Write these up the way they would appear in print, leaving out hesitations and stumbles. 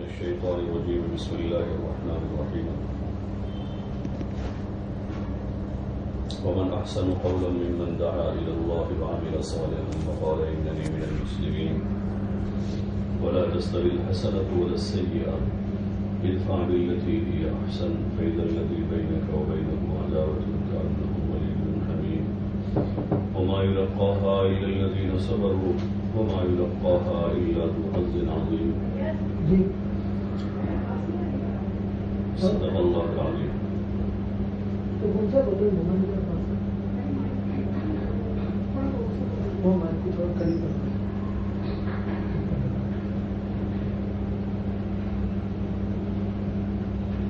الشيطان الرجيم بسم الله الرحمن الرحيم ومن أحسن قولا ممن دعا إلى الله وعمل صالحا وقال إنني من المسلمين ولا تستوي الحسنة ولا السيئة ادفع بالتي هي أحسن فإذا الذي بينك وبينه عداوة كأنه ولي حميم وما يلقاها إلا الذين صبروا وما يلقاها إلا ذو حظ عظيم صدق الله العظيم.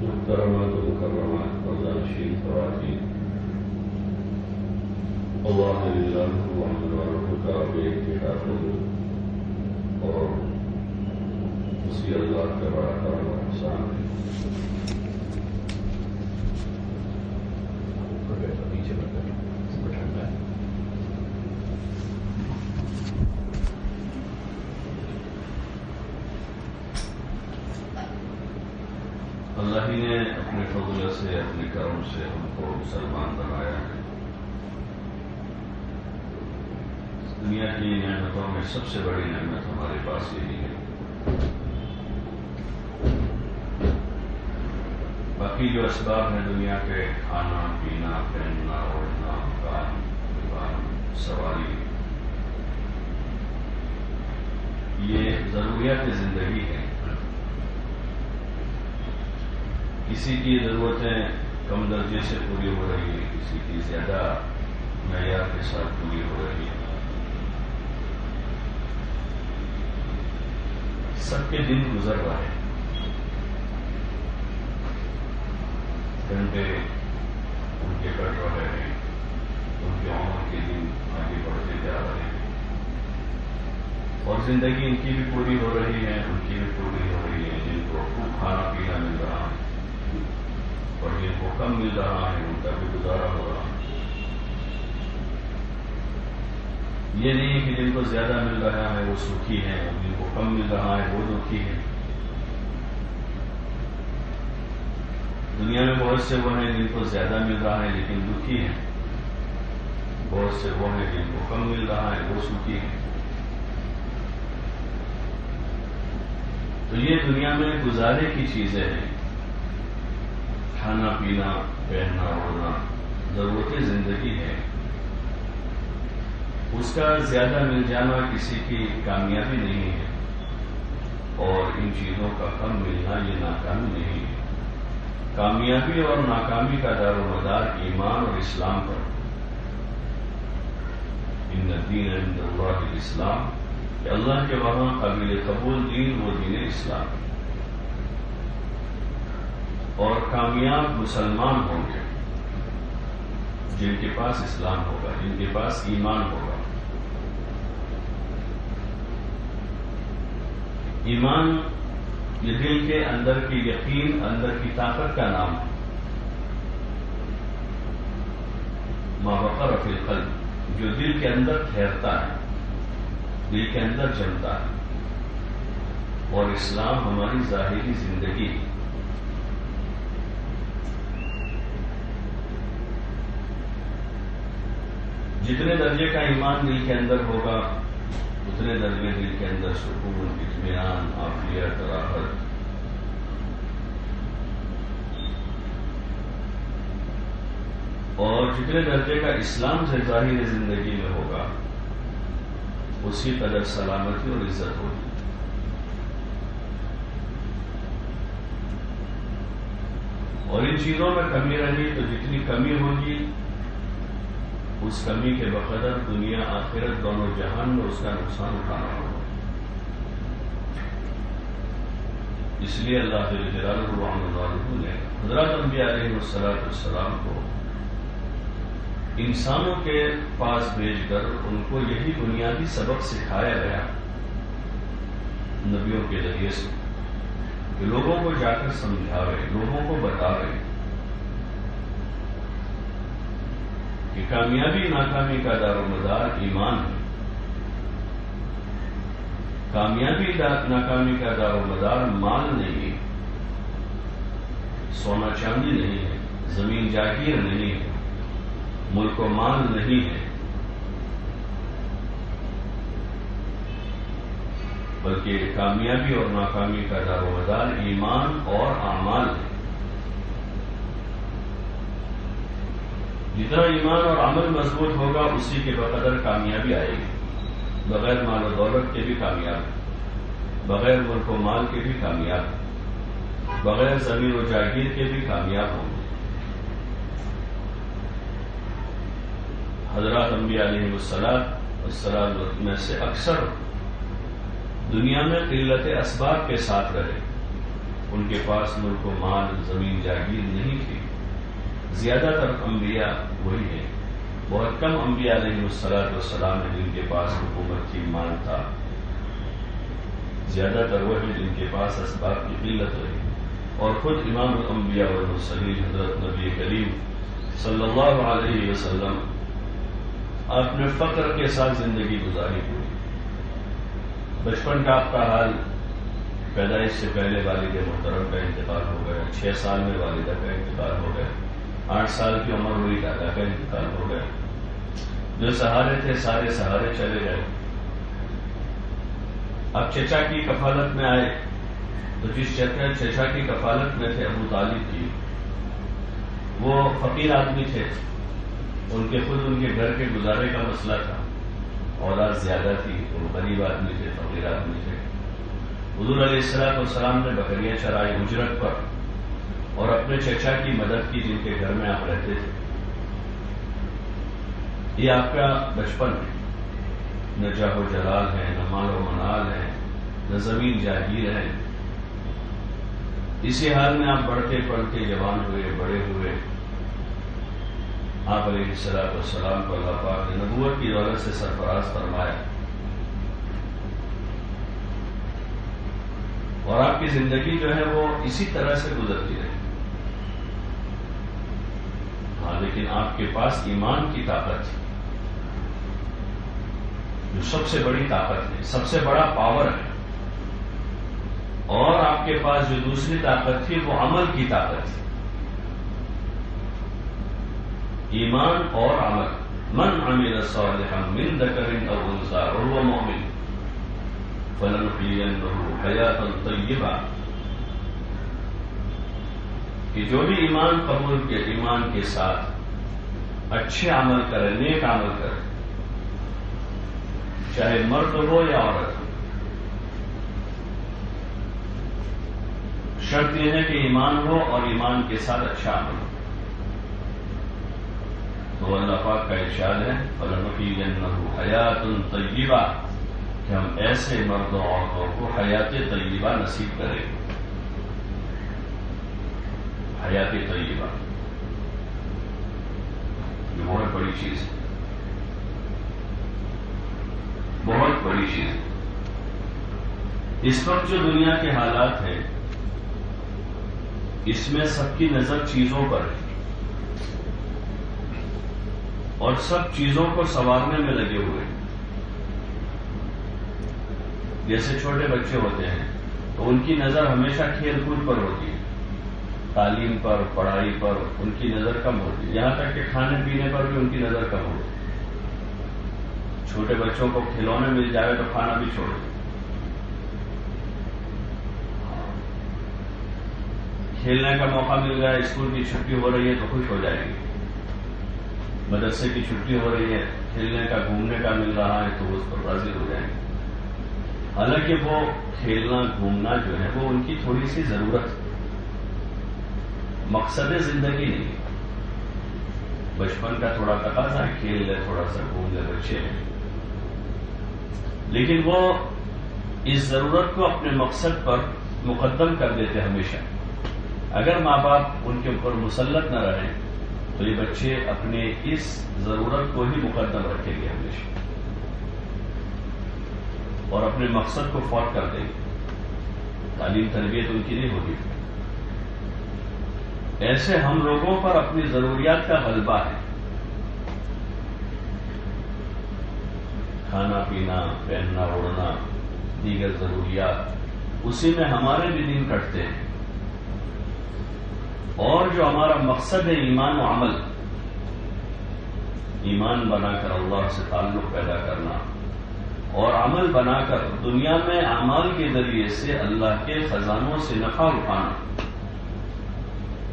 محترمات و مکرمات پردانشین خواتین، اللہ للہ وعمل کا بے اتفاق اور اسی اللہ کا بڑا کرم و احسان ہے. اللہ ہی نے اپنے فضل سے اپنے کرم سے ہم کو مسلمان بنایا ہے. دنیا کی نعمتوں میں سب سے بڑی نعمت ہمارے پاس یہی ہے. باقی جو اسباب ہیں دنیا کے، کھانا پینا پہننا اوڑھنا مکان دکان سواری، یہ ضروریات زندگی ہے. کسی کی ضرورتیں کم درجے سے پوری ہو رہی ہیں، کسی کی زیادہ معیار کے ساتھ پوری ہو رہی ہے. سب کے دن گزر رہے ہیں، گھنٹے ان کے کٹ رہے ہیں، ان کے عمر کے دن آگے بڑھتے جا رہے ہیں، اور زندگی ان کی بھی پوری ہو رہی ہے، ان کی بھی پوری ہو رہی ہے. جن کو خوب کھانا پینا مل رہا ہے اور جن کو کم مل رہا ہے ان کا بھی گزارا ہو رہا ہے. یہ نہیں ہے کہ جن کو زیادہ مل رہا ہے وہ سکھی ہیں اور جن کو کم مل رہا ہے وہ دکھی ہیں. دنیا میں بہت سے وہ ہیں جن کو زیادہ مل رہا ہے لیکن دکھی ہیں، بہت سے وہ ہیں جن کو کم مل رہا ہے وہ سکھی ہیں. تو یہ دنیا میں گزارے کی چیزیں ہیں. کھانا پینا پہننا اوڑھنا ضرورت زندگی ہے. اس کا زیادہ مل جانا کسی کی کامیابی نہیں ہے، اور ان چیزوں کا کم ملنا یہ ناکامی نہیں ہے. کامیابی اور ناکامی کا دار و مدار ایمان اور اسلام پر. ان الدین عند اللہ الاسلام، کہ اللہ کے وہاں قابل قبول دین وہ دین اسلام. اور کامیاب مسلمان ہوں گے جن کے پاس اسلام ہوگا، جن کے پاس ایمان ہوگا. ایمان یہ دل کے اندر کی یقین، اندر کی طاقت کا نام ہے. ما وقر فی القلب، جو دل کے اندر ٹھہرتا ہے، دل کے اندر جمتا ہے. اور اسلام ہماری ظاہری زندگی ہے. جتنے درجے کا ایمان دل کے اندر ہوگا اتنے درجے دل کے اندر سکون، اطمینان، عافیت، راحت. اور جتنے درجے کا اسلام سے ظاہر زندگی میں ہوگا اسی قدر سلامتی اور عزت ہوگی. اور ان چیزوں میں کمی رہی تو جتنی کمی ہوگی اس کمی کے بقدر دنیا آخرت دونوں جہان میں اس کا نقصان اٹھانا ہوگا. اس لیے اللہ جل جلالہ نے حضرات انبیاء علیہ السلام کو انسانوں کے پاس بھیج کر ان کو یہی بنیادی سبق سکھایا گیا نبیوں کے ذریعے سے کہ لوگوں کو جا کر سمجھاوے، لوگوں کو بتاوے کہ کامیابی ناکامی کا دار و مدار ایمان ہے. کامیابی ناکامی کا دار و مدار مال نہیں ہے، سونا چاندی نہیں ہے، زمین جاگیر نہیں ہے، ملک و مال نہیں ہے، بلکہ کامیابی اور ناکامی کا دار و مدار ایمان اور اعمال ہے۔ جتنا ایمان اور عمل مضبوط ہوگا اسی کے بقدر کامیابی آئے گی۔ بغیر مال و دولت کے بھی کامیاب، بغیر ملک و مال کے بھی کامیاب، بغیر زمین و جاگیر کے بھی کامیاب ہوں گے۔ حضرات انبیاء علیہ السلام میں سے اکثر دنیا میں قلت اسباب کے ساتھ رہے، ان کے پاس ملک و مال زمین جاگیر نہیں تھی۔ زیادہ تر انبیاء وہی ہیں، بہت کم انبیاء علیہ السلام ہیں جن کے پاس حکومت کی مال تھا، زیادہ تر وہ ہیں جن کے پاس اسباب کی قلت رہی۔ اور خود امام الانبیاء والمرسلین حضرت نبی کریم صلی اللہ علیہ وسلم آپ نے فقر کے ساتھ زندگی گزاری ہوئی۔ بچپن کا آپ کا حال، پیدائش سے پہلے والد محترم کا انتقال ہو گیا، 6 سال میں والدہ کا انتقال ہو گیا، 8 سال کی عمر ہوئی دادا کا انتقال ہو گیا، جو سہارے تھے سارے سہارے چلے گئے۔ اب چچا کی کفالت میں آئے تو جس چچا کی کفالت میں تھے ابو طالب کی، وہ فقیر آدمی تھے، ان کے خود ان کے گھر کے گزارے کا مسئلہ تھا، اولاد زیادہ تھی، وہ غریب آدمی تھے، فقیر آدمی تھے۔ حضور علیہ السلام نے بکریاں چرائی اجرت پر اور اپنے چچا کی مدد کی جن کے گھر میں آپ رہتے تھے۔ یہ آپ کا بچپن ہے، نہ جاہ و جلال ہے، نہ مال و منال ہے، نہ زمین جاگیر ہے۔ اسی حال میں آپ بڑھتے پڑھتے جوان ہوئے، بڑے ہوئے۔ آپ علیہ السلام کو اللہ پاک نے نبوت کی دولت سے سرفراز فرمایا، اور آپ کی زندگی جو ہے وہ اسی طرح سے گزرتی رہی۔ ہاں، لیکن آپ کے پاس ایمان کی طاقت تھی، جو سب سے بڑی طاقت ہے، سب سے بڑا پاور ہے۔ اور آپ کے پاس جو دوسری طاقت تھی وہ عمل کی طاقت تھی، ایمان اور عمل۔ من عمل صالحا من ذکر او انثى وهو مؤمن فلنحيينه حیاتا طیبہ، کہ جو بھی ایمان قبول کے، ایمان کے ساتھ اچھے عمل کرے، نیک عمل کرے، چاہے مرد ہو یا عورت ہو، شرط یہ ہے کہ ایمان ہو اور ایمان کے ساتھ اچھا عمل ہو۔ تو اللہ پاک کا ارشاد ہے فَلَنُحْيِيَنَّهُ حَيَاةٌ طَيِّبَةٌ، کہ ہم ایسے مرد و عورتوں کو حیات طیبہ نصیب کریں گے۔ حیات طیبہ یہ بہت بڑی چیز ہے، بہت بڑی چیز ہے۔ اس وقت جو دنیا کے حالات ہیں، اس میں سب کی نظر چیزوں پر ہے، اور سب چیزوں کو سنوارنے میں لگے ہوئے ہیں۔ جیسے چھوٹے بچے ہوتے ہیں تو ان کی نظر ہمیشہ کھیل کود پر ہوتی ہے، تعلیم پر، پڑھائی پر ان کی نظر کم ہوتی ہے، یہاں تک کہ کھانے پینے پر بھی ان کی نظر کم ہوتی ہے۔ چھوٹے بچوں کو کھلونے مل جائے تو کھانا بھی چھوڑ دیں، کھیلنے کا موقع مل گیا، اسکول کی چھٹی ہو رہی ہے تو خوش ہو جائیں گے، مدرسے کی چھٹی ہو رہی ہے، کھیلنے کا، گھومنے کا مل رہا ہے تو اس پر راضی ہو جائیں گے۔ حالانکہ وہ کھیلنا گھومنا جو ہے وہ ان کی تھوڑی سی ضرورت ہے، مقصد زندگی نہیں۔ بچپن کا تھوڑا تقاضا ہے، کھیل لے، تھوڑا سا گھوم لے، بچے ہیں، لیکن وہ اس ضرورت کو اپنے مقصد پر مقدم کر دیتے ہمیشہ۔ اگر ماں باپ ان کے اوپر مسلط نہ رہیں تو یہ بچے اپنے اس ضرورت کو ہی مقدم رکھیں گے ہمیشہ، اور اپنے مقصد کو فوت کر دیں گے، تعلیم تربیت ان کی نہیں ہوگی۔ ایسے ہم لوگوں پر اپنی ضروریات کا غلبہ ہے، کھانا پینا، پہننا اوڑھنا، دیگر ضروریات، اسی میں ہمارے بھی دن کٹتے ہیں. اور جو ہمارا مقصد ہے ایمان و عمل، ایمان بنا کر اللہ سے تعلق پیدا کرنا اور عمل بنا کر دنیا میں اعمال کے ذریعے سے اللہ کے خزانوں سے نفع اٹھانا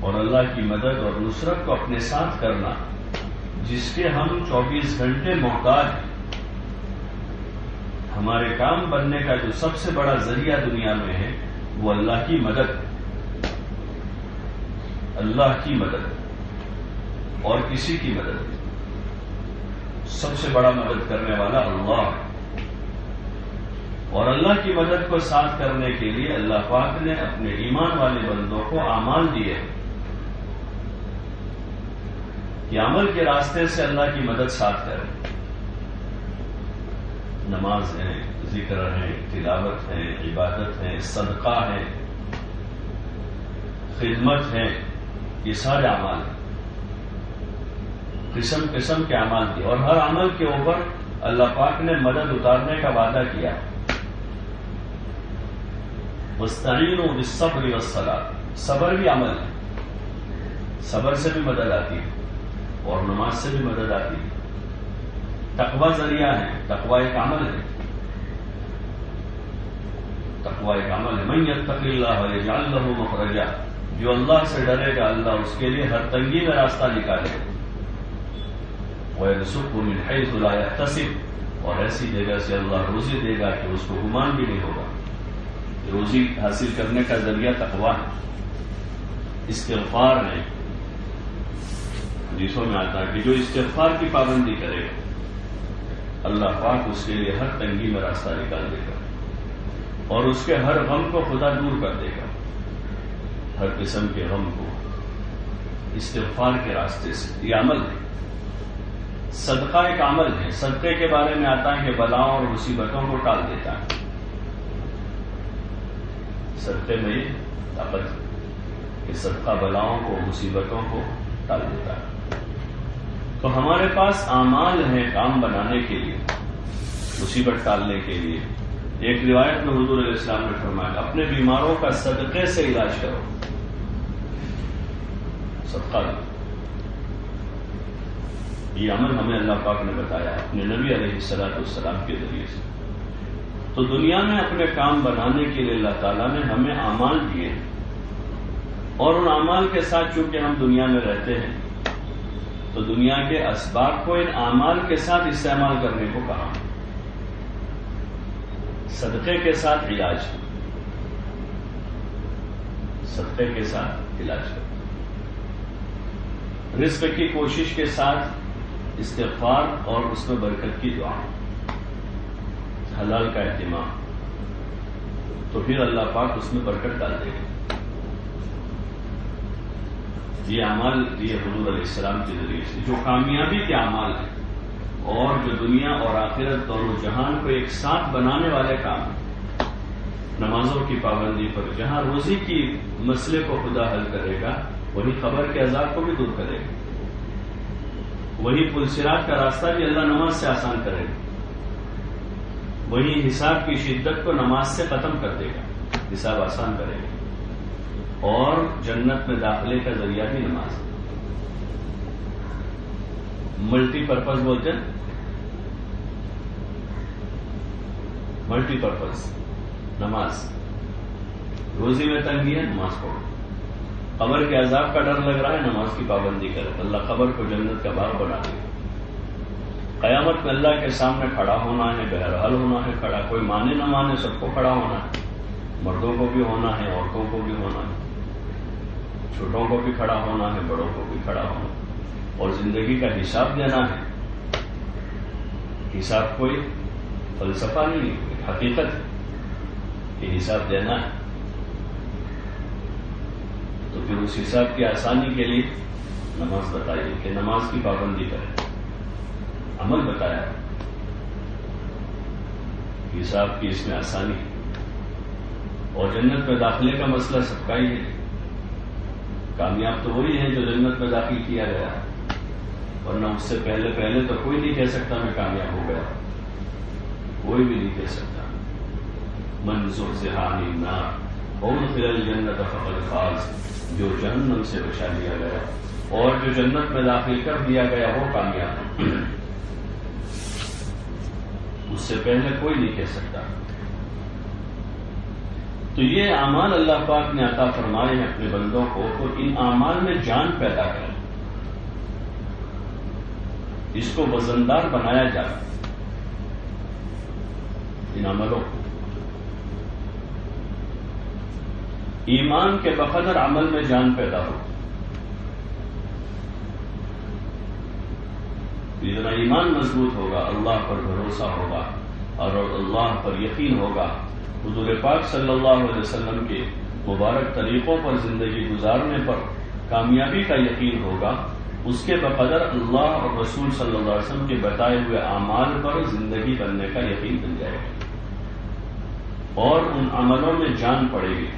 اور اللہ کی مدد اور نصرت کو اپنے ساتھ کرنا، جس کے ہم 24 گھنٹے محتاج ہیں. ہمارے کام بننے کا جو سب سے بڑا ذریعہ دنیا میں ہے وہ اللہ کی مدد، اللہ کی مدد اور کسی کی مدد. سب سے بڑا مدد کرنے والا اللہ، اور اللہ کی مدد کو ساتھ کرنے کے لیے اللہ پاک نے اپنے ایمان والے بندوں کو اعمال دیے کہ عمل کے راستے سے اللہ کی مدد ساتھ کریں. نماز ہے، ذکر ہے، تلاوت ہے، عبادت ہے، صدقہ ہے، خدمت ہے، یہ سارے اعمال ہیں. قسم قسم کے اعمال دیے اور ہر عمل کے اوپر اللہ پاک نے مدد اتارنے کا وعدہ کیا. وَاسْتَعِينُوا بِالصَّبْرِ وَالصَّلَاةِ، صبر بھی عمل ہے. صبر سے بھی مدد آتی ہے اور نماز سے بھی مدد آتی ہے. تقوی ذریعہ ہے، تقوی ایک عمل ہے. تقوی ایک عمل ہے. مَن يَتَّقِ اللَّهَ يَجْعَلْ لَهُ مَخْرَجًا، جو اللہ سے ڈرے گا اللہ اس کے لیے ہر تنگی میں راستہ نکالے گا. وَيَرْزُقْهُ مِنْ حَيْثُ لَا يَحْتَسِبُ، اور ایسی جگہ سے اللہ روزی دے گا کہ اس کو گمان بھی نہیں ہوگا. روزی حاصل کرنے کا ذریعہ تقوی ہے، استغفار ہے. حدیثوں میں آتا ہے کہ جو استغفار کی پابندی کرے گا اللہ پاک اس کے لیے ہر تنگی میں راستہ نکال دے گا اور اس کے ہر غم کو خدا دور کر دے گا. ہر قسم کے غم کو استغفار کے راستے سے، یہ عمل ہے. صدقہ ایک عمل ہے. صدقے کے بارے میں آتا ہے کہ بلاؤں اور مصیبتوں کو ٹال دیتا ہے. صدقے میں یہ طاقت ہے کہ صدقہ بلاؤں کو، مصیبتوں کو ٹال دیتا ہے. تو ہمارے پاس اعمال ہیں کام بنانے کے لیے، مصیبت ٹالنے کے لیے. ایک روایت میں حضور علیہ السلام نے فرمایا اپنے بیماروں کا صدقے سے علاج کرو. صدقہ دو. یہ عمل ہمیں اللہ پاک نے بتایا اپنے نبی علیہ السلام کے ذریعے سے. تو دنیا میں اپنے کام بنانے کے لیے اللہ تعالیٰ نے ہمیں اعمال دیے اور ان اعمال کے ساتھ چونکہ ہم دنیا میں رہتے ہیں تو دنیا کے اسباب کو ان اعمال کے ساتھ استعمال کرنے کو کہا. صدقے کے ساتھ علاج، صدقے کے ساتھ علاج کرو. رزق کی کوشش کے ساتھ استغفار اور اس میں برکت کی دعا، حلال کا اہتمام، تو پھر اللہ پاک اس میں برکت ڈال دے گا. یہ اعمال یہ حضور علیہ السلام کے ذریعے سے جو کامیابی کے اعمال ہیں اور جو دنیا اور آخرت دونوں جہان کو ایک ساتھ بنانے والے کام ہیں. نمازوں کی پابندی پر جہاں روزی کی مسئلے کو خدا حل کرے گا وہی قبر کے عذاب کو بھی دور کرے گا. وہی پل صراط کا راستہ بھی اللہ نماز سے آسان کرے گا. وہی حساب کی شدت کو نماز سے ختم کر دے گا، حساب آسان کرے گا. اور جنت میں داخلے کا ذریعہ بھی نماز. ملٹی پرپز بولتے ہیں، ملٹی پرپز نماز. روزی میں تنگی ہے، نماز پڑھو. قبر کے عذاب کا ڈر لگ رہا ہے، نماز کی پابندی کرے، اللہ قبر کو جنت کا باغ بنا دے گا. قیامت میں اللہ کے سامنے کھڑا ہونا ہے، بہرحال ہونا ہے کھڑا. کوئی مانے نہ مانے سب کو کھڑا ہونا ہے. مردوں کو بھی ہونا ہے، عورتوں کو بھی ہونا ہے، چھوٹوں کو بھی کھڑا ہونا ہے، بڑوں کو بھی کھڑا ہونا ہے. اور زندگی کا حساب دینا ہے. حساب کوئی فلسفہ نہیں ہے، حقیقت ہے کہ حساب دینا ہے. تو پھر اس حساب کی آسانی کے لیے نماز بتائیے کہ نماز کی پابندی کریں. عمل بتایا، حساب کی اس میں آسانی ہے. اور جنت میں داخلے کا مسئلہ سب کا ہی ہے. کامیاب تو وہی ہے جو جنت میں داخل کیا گیا، ورنہ اس سے پہلے تو کوئی نہیں کہہ سکتا میں کامیاب ہو گیا. کوئی بھی نہیں کہہ سکتا. من زحزح عن النار وادخل الجنة فقد فاز، جو جہنم سے بچا لیا گیا اور جو جنت میں داخل کر دیا گیا وہ کامیاب ہے۔ اس سے پہلے کوئی نہیں کہہ سکتا۔ تو یہ اعمال اللہ پاک نے عطا فرمائے ہیں اپنے بندوں کو، تو ان اعمال میں جان پیدا کریں، اس کو وزندار بنایا جائے ان عملوں کو۔ ایمان کے بقدر عمل میں جان پیدا ہو، جتنا ایمان مضبوط ہوگا، اللہ پر بھروسہ ہوگا اور اللہ پر یقین ہوگا، حضور پاک صلی اللہ علیہ وسلم کے مبارک طریقوں پر زندگی گزارنے پر کامیابی کا یقین ہوگا، اس کے بقدر اللہ اور رسول صلی اللہ علیہ وسلم کے بتائے ہوئے اعمال پر زندگی بننے کا یقین بن جائے گا اور ان عملوں میں جان پڑے گی۔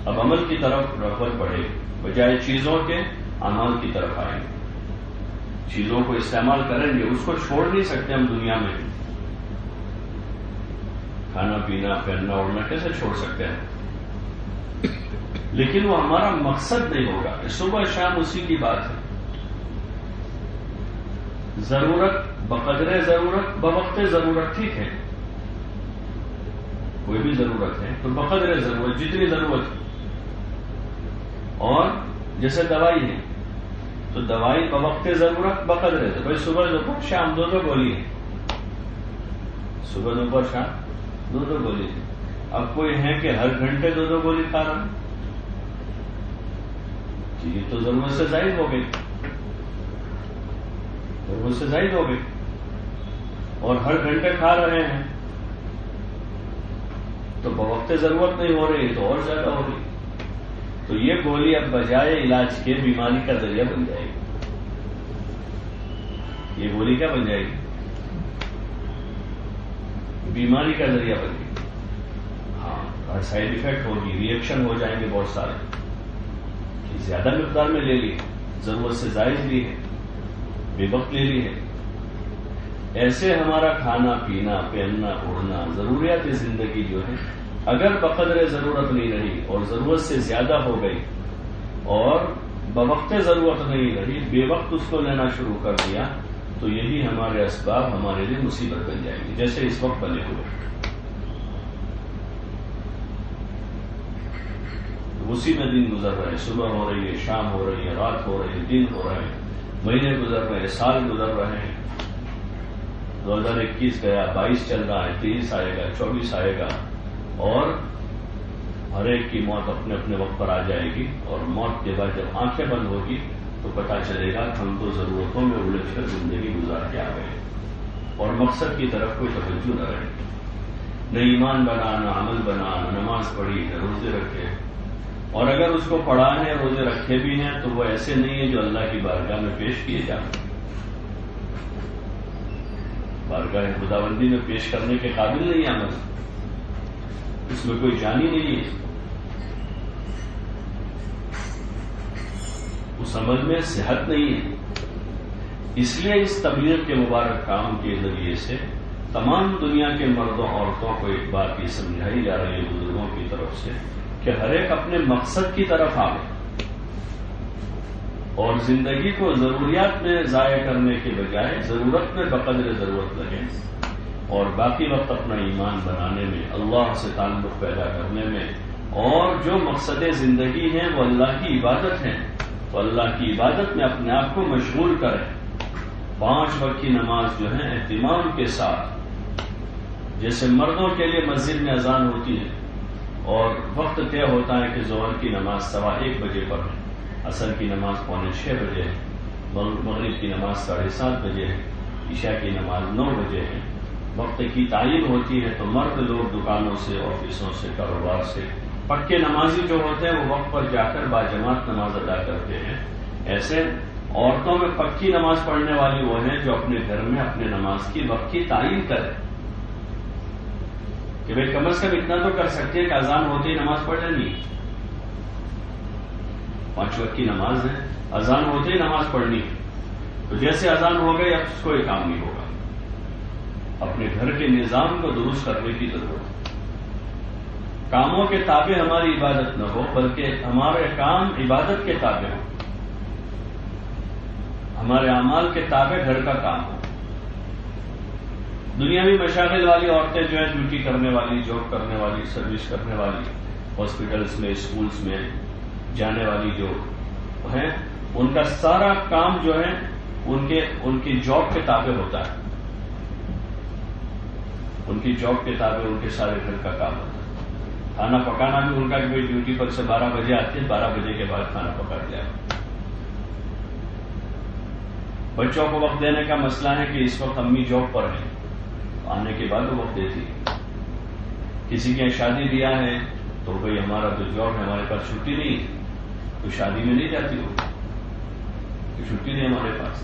اب عمل کی طرف رغبت بڑھے گی، بجائے چیزوں کے اعمال کی طرف آئیں گے۔ چیزوں کو استعمال کریں گے، اس کو چھوڑ نہیں سکتے ہم دنیا میں۔ کھانا پینا پہننا اوڑھنا کیسے چھوڑ سکتے ہیں؟ لیکن وہ ہمارا مقصد نہیں ہوگا کہ صبح شام اسی کی بات ہے۔ ضرورت بقدر ضرورت بوقت ضرورت، ٹھیک ہے، کوئی بھی ضرورت ہے تو بقدر ضرورت، جتنی ضرورت ہے۔ اور جیسے دوائی ہے تو دوائی بوقت ضرورت بقدر ہے، بھائی صبح دوپہر شام دو گولی ہے، صبح دوپہر شام دو گولی ہے۔ اب کوئی ہے کہ ہر گھنٹے دو گولی کھا رہا ہے، یہ تو ضرورت سے زائد ہو گئی، ضرورت سے زائد ہو گئی، اور ہر گھنٹے کھا رہے ہیں تو بوقت ضرورت نہیں ہو رہی تو اور زیادہ ہو رہی۔ تو یہ گولی اب بجائے علاج کے بیماری کا ذریعہ بن جائے گی۔ یہ گولی کیا بن جائے گی؟ بیماری کا ذریعہ بن جائے گی۔ ہاں، سائڈ ایفیکٹ ہوگی، ری ایکشن ہو جائیں گے بہت سارے، کہ زیادہ مقدار میں لے لی، ضرورت سے زائد لی ہے، بے وقت لے لی ہے۔ ایسے ہمارا کھانا پینا پہننا اوڑھنا ضروریات زندگی جو ہے، اگر بقدر ضرورت نہیں رہی اور ضرورت سے زیادہ ہو گئی اور بوقت ضرورت نہیں رہی، بے وقت اس کو لینا شروع کر دیا، تو یہی ہمارے اسباب ہمارے لیے مصیبت بن جائیں گی، جیسے اس وقت بنے ہوئے۔ اسی میں دن گزر رہے ہیں، صبح ہو رہی ہے، شام ہو رہی ہے، رات ہو رہی ہے، دن ہو رہے ہیں، مہینے گزر رہے ہیں، سال گزر رہے ہیں۔ 2021 گیا، 22 چل رہا ہے، 23 آئے گا، 24 آئے گا، اور ہر ایک کی موت اپنے اپنے وقت پر آ جائے گی، اور موت کے بعد جب آنکھیں بند ہوگی تو پتہ چلے گا کہ ہم تو ضرورتوں میں الجھ کر زندگی گزار کے آ گئے اور مقصد کی طرف کوئی توجہ نہ رہے، نہ ایمان بنا، نہ عمل بنا، نہ نماز پڑھی، نہ روزے رکھے، اور اگر اس کو پڑھا ہے روزے رکھے بھی ہیں تو وہ ایسے نہیں ہیں جو اللہ کی بارگاہ میں پیش کیے جائیں، بارگاہ خداوندی میں پیش کرنے کے قابل نہیں عمل، اس میں کوئی جانی نہیں ہے، اس عمل میں صحت نہیں ہے۔ اس لیے اس تبلیغ کے مبارک کام کے ذریعے سے تمام دنیا کے مردوں عورتوں کو ایک بات یہ سمجھائی جا رہی ہے بزرگوں کی طرف سے کہ ہر ایک اپنے مقصد کی طرف آئے اور زندگی کو ضروریات میں ضائع کرنے کے بجائے ضرورت میں بقدر ضرورت لگے، اور باقی وقت اپنا ایمان بنانے میں، اللہ سے تعلق پیدا کرنے میں، اور جو مقصد زندگی ہے وہ اللہ کی عبادت ہے تو اللہ کی عبادت میں اپنے آپ کو مشغول کریں۔ 5 وقت کی نماز جو ہے اہتمام کے ساتھ، جیسے مردوں کے لیے مسجد میں اذان ہوتی ہے اور وقت طے ہوتا ہے کہ ظہر کی نماز 1:15 بجے پر ہے، عصر کی نماز 5:45 بجے ہے، مغرب کی نماز 7:30 بجے ہے، عشاء کی نماز 9 بجے ہے، وقت کی تعین ہوتی ہے تو مرد لوگ دکانوں سے، آفسوں سے، کاروبار سے، پکے نمازی جو ہوتے ہیں وہ وقت پر جا کر باجماعت نماز ادا کرتے ہیں۔ ایسے عورتوں میں پکی نماز پڑھنے والی وہ ہیں جو اپنے گھر میں اپنے نماز کی وقت کی تعین کریں کہ بھائی کم از کم اتنا تو کر سکتے ہیں کہ اذان ہوتے ہی نماز پڑھ لینی، 5 وقت کی نماز ہے، اذان ہوتے ہی نماز پڑھنی، تو جیسے اذان ہو گئی اب اس کو یہ کام نہیں ہوگا، اپنے گھر کے نظام کو درست کرنے کی ضرورت ہے۔ کاموں کے تابع ہماری عبادت نہ ہو، بلکہ ہمارے کام عبادت کے تابع ہوں، ہمارے اعمال کے تابع گھر کا کام ہو۔ دنیاوی مشاغل والی عورتیں جو ہیں، ڈیوٹی کرنے والی، جاب کرنے والی، سروس کرنے والی، ہاسپٹلس میں، اسکولس میں جانے والی جو ہیں، ان کا سارا کام جو ہے ان کی جاب کے تابع ہوتا ہے، ان کی جاب کے تابع ان کے سارے گھر کا کام ہوتا ہے۔ کھانا پکانا بھی ان کا کہ بھائی ڈیوٹی پر سے 12 بجے آتے ہیں، 12 بجے کے بعد کھانا پکا دیا۔ بچوں کو وقت دینے کا مسئلہ ہے کہ اس وقت امی جاب پر ہیں، آنے کے بعد وہ وقت دیتی۔ کسی کے شادی دیا ہے تو بھئی ہمارا تو جاب ہے، ہمارے پاس چھٹی نہیں ہے، تو شادی میں نہیں جاتی ہو، چھٹی نہیں ہمارے پاس۔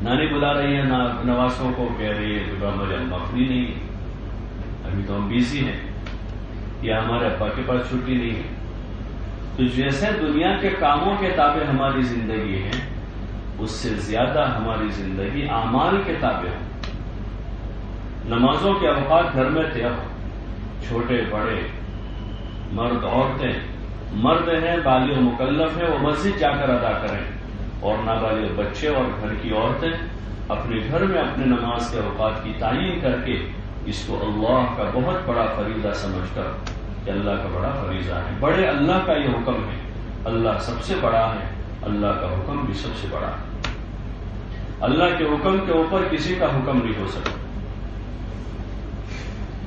نانی بلا رہی ہے نواسوں کو، کہہ رہی ہے کہ ہمارے ابا فری نہیں ہے، ابھی تو ہم بیزی ہیں، یا ہمارے ابا کے پاس چھٹی نہیں ہے۔ تو جیسے دنیا کے کاموں کے تابع ہماری زندگی ہے، اس سے زیادہ ہماری زندگی اعمال کے تابع ہے۔ نمازوں کے اوقات گھر میں طے ہو، چھوٹے بڑے، مرد عورتیں، مرد ہیں بالغ مکلف ہیں وہ مسجد جا کر ادا کریں، اور نابالغ بچے اور گھر کی عورتیں اپنے گھر میں اپنے نماز کے اوقات کی تعین کر کے اس کو اللہ کا بہت بڑا فریضہ سمجھ کر کہ اللہ کا بڑا فریضہ ہے، بڑے اللہ کا یہ حکم ہے، اللہ سب سے بڑا ہے، اللہ کا حکم بھی سب سے بڑا ہے، اللہ کے حکم کے اوپر کسی کا حکم نہیں ہو سکتا۔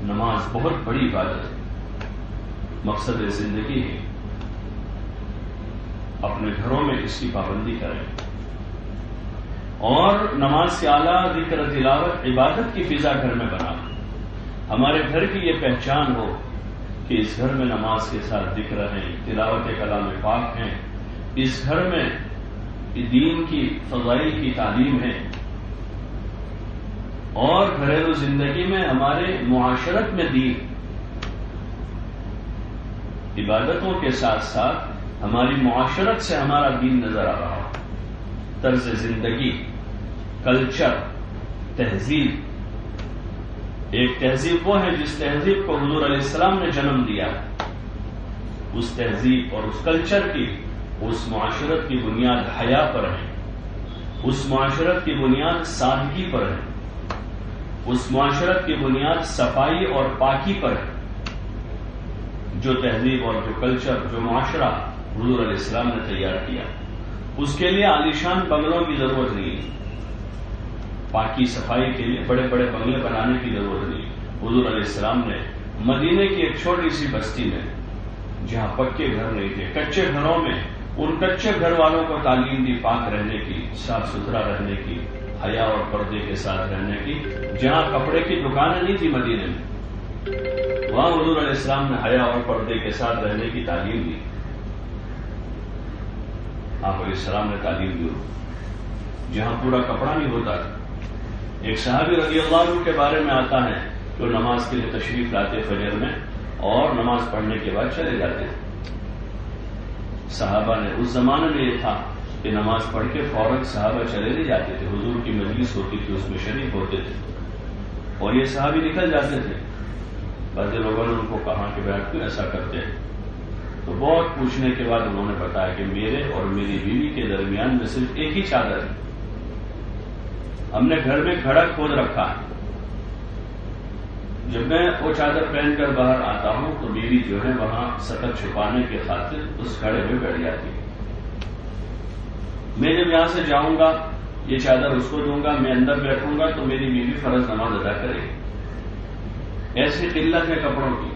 نماز بہت بڑی عبادت ہے، مقصد زندگی ہے، اپنے گھروں میں اس کی پابندی کریں، اور نماز کے اعلیٰ ذکر تلاوت عبادت کی فضا گھر میں بنا، ہمارے گھر کی یہ پہچان ہو کہ اس گھر میں نماز کے ساتھ ذکر ہے، تلاوت کلام پاک ہے، اس گھر میں دین کی فضائل کی تعلیم ہے، اور گھریلو زندگی میں ہمارے معاشرت میں دین، عبادتوں کے ساتھ ساتھ ہماری معاشرت سے ہمارا دین نظر آ رہا ہو، طرز زندگی، کلچر، تہذیب۔ ایک تہذیب وہ ہے جس تہذیب کو حضور علیہ السلام نے جنم دیا، اس تہذیب اور اس کلچر کی، اس معاشرت کی بنیاد حیا پر ہے، اس معاشرت کی بنیاد سادگی پر ہے، اس معاشرت کی بنیاد صفائی اور پاکی پر ہے۔ جو تہذیب اور جو کلچر، جو معاشرہ حضور علیہ السلام نے تیار کیا، اس کے لیے عالیشان بنگلوں کی ضرورت نہیں ہے، پاکی صفائی کے لیے بڑے بڑے بنگلے بنانے کی ضرورت نہیں۔ حضور علیہ السلام نے مدینے کی ایک چھوٹی سی بستی میں، جہاں پکے گھر نہیں تھے، کچے گھروں میں ان کچے گھر والوں کو تعلیم دی پاک رہنے کی، صاف ستھرا رہنے کی، حیا اور پردے کے ساتھ رہنے کی۔ جہاں کپڑے کی دکانیں نہیں تھی مدینے میں، وہاں حضور علیہ السلام نے حیا اور پردے کے ساتھ رہنے کی تعلیم دی۔ آپ علیہ السلام نے تعلیم دی جہاں پورا کپڑا نہیں ہوتا تھا۔ ایک صحابی رضی اللہ عنہ کے بارے میں آتا ہے جو نماز کے لیے تشریف لاتے فجر میں، اور نماز پڑھنے کے بعد چلے جاتے تھے۔ صحابہ نے اس زمانے میں یہ تھا کہ نماز پڑھ کے فوراً صحابہ چلے نہیں جاتے تھے، حضور کی مجلس ہوتی تھی اس میں شریک ہوتے تھے، اور یہ صحابی نکل جاتے تھے۔ بعض لوگوں نے ان کو کہا کہ بھائی کیوں ایسا کرتے ہیں؟ تو بہت پوچھنے کے بعد انہوں نے بتایا کہ میرے اور میری بیوی کے درمیان میں صرف ایک ہی چادر ہے، ہم نے گھر میں گھڑا کھود رکھا ہے، جب میں وہ چادر پہن کر باہر آتا ہوں تو بیوی جو ہے وہاں سطر چھپانے کے خاطر اس گھڑے میں بیٹھ جاتی ہے۔ میں جب یہاں سے جاؤں گا یہ چادر اس کو دوں گا، میں اندر بیٹھوں گا تو میری بیوی فرض نماز ادا کرے گی۔ ایسی قلت ہے کپڑوں کی،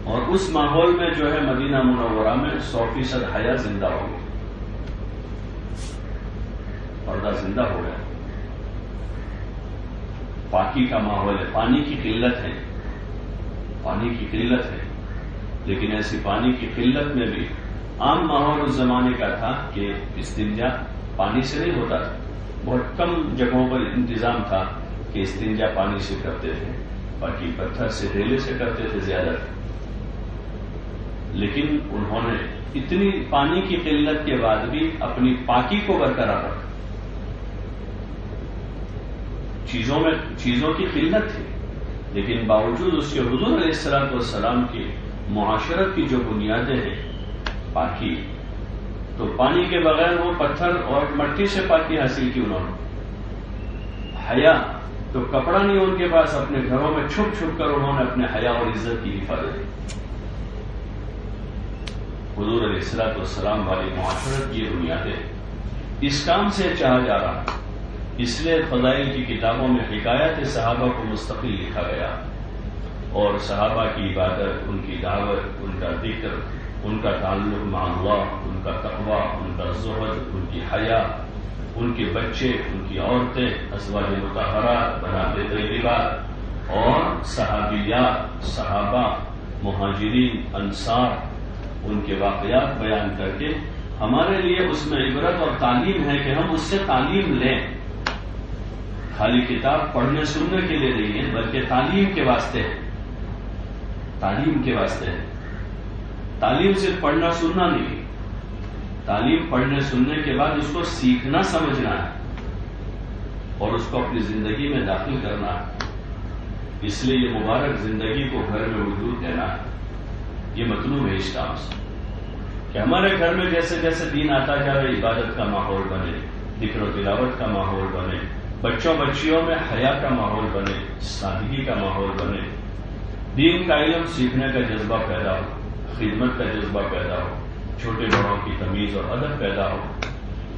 اور اس ماحول میں جو ہے مدینہ منورہ میں 100% حیا زندہ ہو گئی، پردہ زندہ ہو گیا۔ پاکی کا ماحول ہے، پانی کی قلت ہے، پانی کی قلت ہے، لیکن ایسی پانی کی قلت میں بھی عام ماحول اس زمانے کا تھا کہ استنجا پانی سے نہیں ہوتا تھا، بہت کم جگہوں پر انتظام تھا کہ استنجا پانی سے کرتے تھے، باقی پتھر سے ڈھیلے سے کرتے تھے زیادہ تر۔ لیکن انہوں نے اتنی پانی کی قلت کے بعد بھی اپنی پاکی کو برقرار رکھا، چیزوں کی قلت تھی، لیکن باوجود اس کے حضور علیہ السلام کی معاشرت کی جو بنیادیں ہیں، پاکی، تو پانی کے بغیر وہ پتھر اور مٹی سے پاکی حاصل کی انہوں نے۔ حیا، تو کپڑا نہیں ان کے پاس، اپنے گھروں میں چھپ چھپ کر انہوں نے اپنے حیا اور عزت کی حفاظت کی۔ حضور علیہ السلام والی معاشرت کی بنیادیں اس کام سے چاہا جا رہا، اس لیے فضائل کی کتابوں میں حکایات صحابہ کو مستقل لکھا گیا، اور صحابہ کی عبادت، ان کی دعوت، ان کا ذکر، ان کا تعلق مع اللہ، ان کا تقوی، ان کا زہد، ان کی حیا، ان کے بچے، ان کی عورتیں، ازواج مطہرات، بنات طیبات، اور صحابیات، صحابہ، مہاجرین، انصار، ان کے واقعات بیان کر کے ہمارے لیے اس میں عبرت اور تعلیم ہے کہ ہم اس سے تعلیم لیں۔ خالی کتاب پڑھنے سننے کے لیے نہیں ہے، بلکہ تعلیم کے واسطے ہے، تعلیم کے واسطے ہے۔ تعلیم صرف پڑھنا سننا نہیں، تعلیم پڑھنے سننے کے بعد اس کو سیکھنا سمجھنا ہے اور اس کو اپنی زندگی میں داخل کرنا ہے۔ اس لیے یہ مبارک زندگی کو گھر میں وجود دینا ہے، یہ مطلوب ہے اس کام سے، کہ ہمارے گھر میں جیسے جیسے دین آتا جا رہا، عبادت کا ماحول بنے، ذکر و تلاوت کا ماحول بنے، بچوں بچیوں میں حیا کا ماحول بنے، سادگی کا ماحول بنے، دین کا علم سیکھنے کا جذبہ پیدا ہو، خدمت کا جذبہ پیدا ہو، چھوٹے بڑوں کی تمیز اور ادب پیدا ہو،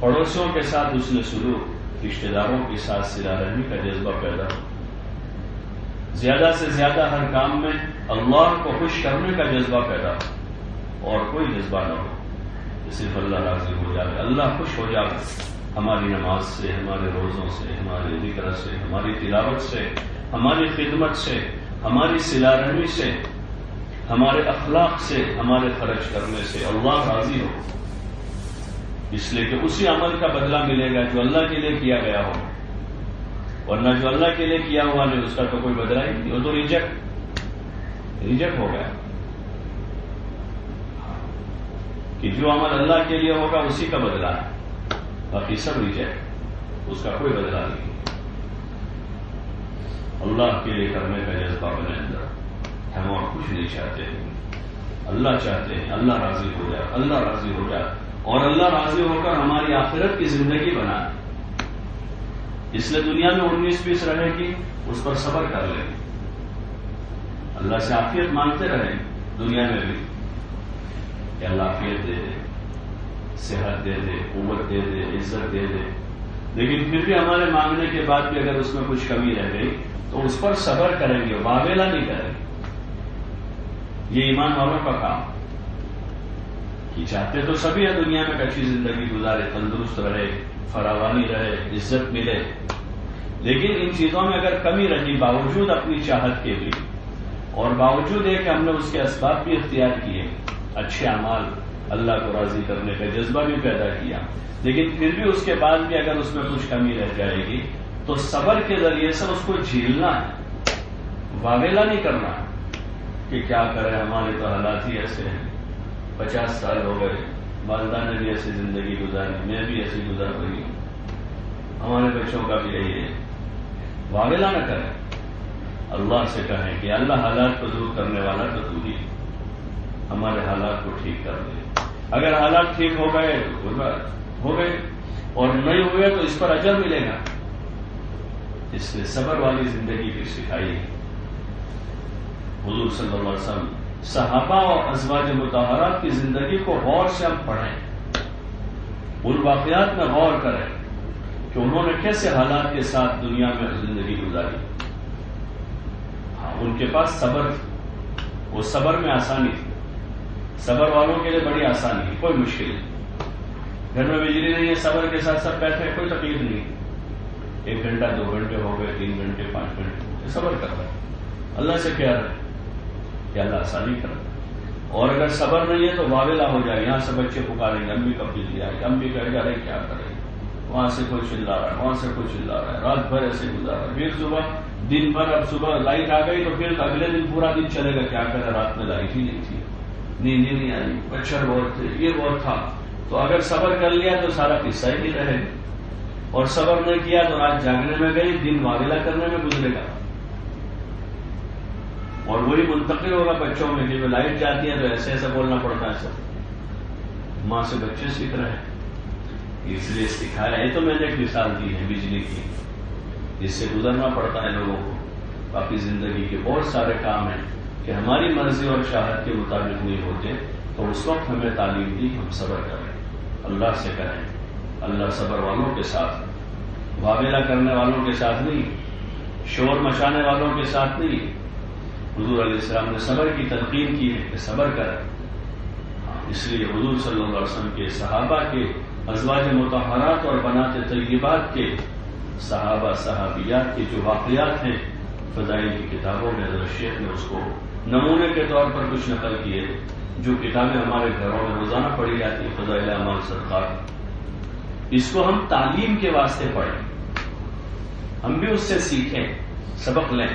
پڑوسیوں کے ساتھ حسن سلوک، رشتہ داروں کے ساتھ صلہ رحمی کا جذبہ پیدا ہو، زیادہ سے زیادہ ہر کام میں اللہ کو خوش کرنے کا جذبہ پیدا ہو، اور کوئی جذبہ نہ ہو کہ صرف اللہ راضی ہو جائے، اللہ خوش ہو جائے ہماری نماز سے، ہمارے روزوں سے، ہمارے ذکر سے، ہماری تلاوت سے، ہماری خدمت سے، ہماری صلہ رحمی سے، ہمارے اخلاق سے، ہمارے خرچ کرنے سے اللہ راضی ہو، اس لیے کہ اسی عمل کا بدلہ ملے گا جو اللہ کے لیے کیا گیا ہو، ورنہ جو اللہ کے لیے کیا ہوا نہیں اس کا تو کوئی بدلہ ہی نہیں، وہ تو ریجیکٹ ہو گیا۔ کہ جو عمل اللہ کے لیے ہوگا اسی کا بدلہ ہے، باقی سب ریجیکٹ، اس کا کوئی بدلہ نہیں۔ اللہ کے لیے کرنے کا جذبہ بنے اندر، ہم اور کچھ نہیں چاہتے ہیں، اللہ چاہتے ہیں اللہ راضی ہو جائے، اللہ راضی ہو جائے، اور اللہ راضی ہو کر ہماری آخرت کی زندگی بنائے۔ اس لیے دنیا میں 19-20 رہے گی، اس پر صبر کر لیں، اللہ سے عافیت مانگتے رہیں دنیا میں بھی، کہ اللہ عافیت دے دے، صحت دے دے، قوت دے دے، عزت دے دے، لیکن پھر بھی ہمارے مانگنے کے بعد بھی اگر اس میں کچھ کمی رہ گئی تو اس پر صبر کریں گے، واویلا نہیں کریں گے۔ یہ ایمان والوں کا کام کہ چاہتے تو سبھی ہے دنیا میں اچھی زندگی گزارے، تندرست رہے، فراوانی رہے، عزت ملے، لیکن ان چیزوں میں اگر کمی رہی باوجود اپنی چاہت کے بھی، اور باوجود ہے کہ ہم نے اس کے اسباب بھی اختیار کیے، اچھے اعمال، اللہ کو راضی کرنے کا جذبہ بھی پیدا کیا، لیکن پھر بھی اس کے بعد بھی اگر اس میں کچھ کمی رہ جائے گی تو صبر کے ذریعے سے اس کو جھیلنا ہے، واویلا نہیں کرنا کہ کیا کرے ہمارے تو حالات ہی ایسے ہیں، 50 سال ہو گئے، والدہ نے بھی ایسی زندگی گزاری، میں بھی ایسی گزار رہی ہوں، ہمارے بچوں کا بھی یہی ہے۔ واویلا نہ کریں، اللہ سے کہیں کہ اللہ حالات کو دور کرنے والا تو تو ہی، ہمارے حالات کو ٹھیک کر دے۔ اگر حالات ٹھیک ہو گئے تو ہو گئے، اور نہیں ہوئے تو اس پر اجر ملے گا۔ اس نے صبر والی زندگی بھی سکھائی۔ حضور صلی اللہ علیہ وسلم، صحابہ اور ازواج مطہرات کی زندگی کو غور سے ہم پڑھیں، ان واقعات میں غور کریں کہ انہوں نے کیسے حالات کے ساتھ دنیا میں زندگی گزاری۔ ہاں، ان کے پاس صبر، وہ صبر میں آسانی تھی، صبر والوں کے لیے بڑی آسانی، کوئی مشکل نہیں۔ گھر میں بجلی نہیں ہے، صبر کے ساتھ سب بیٹھے، کوئی تکلیف نہیں، 1 گھنٹہ 2 گھنٹے ہو گئے، 3 گھنٹے 5 گھنٹے، صبر کر رہے ہیں، اللہ سے کہہ رہے ہیں کہ اللہ آسانی کر رہے ہیں۔ اور اگر صبر نہیں ہے تو واویلا ہو جائے، یہاں سے بچے پکاریں گے امی کب بجلی آئے، امی کہے جا رہے کیا کریں، وہاں سے کوئی چلا رہا ہے، وہاں سے کوئی چلا رہا ہے، رات بھر ایسے گزارا، پھر صبح دن بھر، اب صبح لائٹ آ گئی تو پھر اگلے دن پورا دن چلے گا، کیا کرے، رات میں لائٹ ہی نہیں تھی، نیند ہی نہیں آئی، مچھر بہت تھے، یہ بہت تھا، تو اگر صبر کر لیا تو سارا قصہ ہی نہیں رہے گا۔ اور صبر نہیں کیا تو رات جاگنے میں گئی، دن واویلا کرنے میں گزرے گا، اور وہی منتقل ہوگا بچوں میں کہ لائٹ جاتی ہے تو ایسے ایسے بولنا پڑتا ہے سب، ماں سے بچے سیکھ رہے ہیں، اس لیے سکھایا ہے۔ تو میں نے ایک مثال دی ہے بجلی کی، جس سے گزرنا پڑتا ہے لوگوں کو، باقی زندگی کے بہت سارے کام ہیں کہ ہماری مرضی اور چاہت کے مطابق نہیں ہوتے، تو اس وقت ہمیں تعلیم دی ہم صبر کریں، اللہ سے کریں، اللہ صبر والوں کے ساتھ، واویلا کرنے والوں کے ساتھ نہیں، شور مچانے والوں کے ساتھ نہیں۔ حضور علیہ السلام نے صبر کی تلقین کی ہے کہ صبر کریں، اس لیے حضور صلی اللہ علیہ وسلم کے صحابہ کے ازواج مطہرات اور بنات طیبات کے صحابہ صحابیات کے جو واقعات ہیں فضائل کی کتابوں میں حضرت شیخ نے اس کو نمونے کے طور پر کچھ نقل کیے، جو کتابیں ہمارے گھروں میں روزانہ پڑھی جاتی ہیں، فضائل اعمال صدقات، اس کو ہم تعلیم کے واسطے پڑھیں، ہم بھی اس سے سیکھیں، سبق لیں،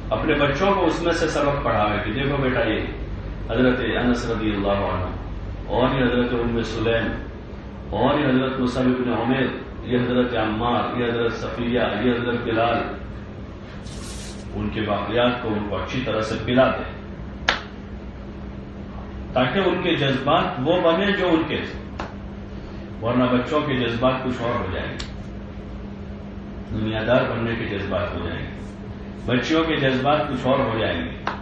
اپنے بچوں کو اس میں سے سبق پڑھاویں کہ دیکھو بیٹا یہ حضرت انس رضی اللہ عنہ، اور یہ حضرت ام سلیم، اور یہ حضرت مصعب بن عمیر، یہ حضرت عمار، یہ حضرت صفیہ، یہ حضرت بلال، ان کے واقعات کو ان کو اچھی طرح سے پلا دیں تاکہ ان کے جذبات وہ بنے جو ان کے، ورنہ بچوں کے جذبات کچھ اور ہو جائیں گے، دنیا دار بننے کے جذبات ہو جائیں گے، بچیوں کے جذبات کچھ اور ہو جائیں گے،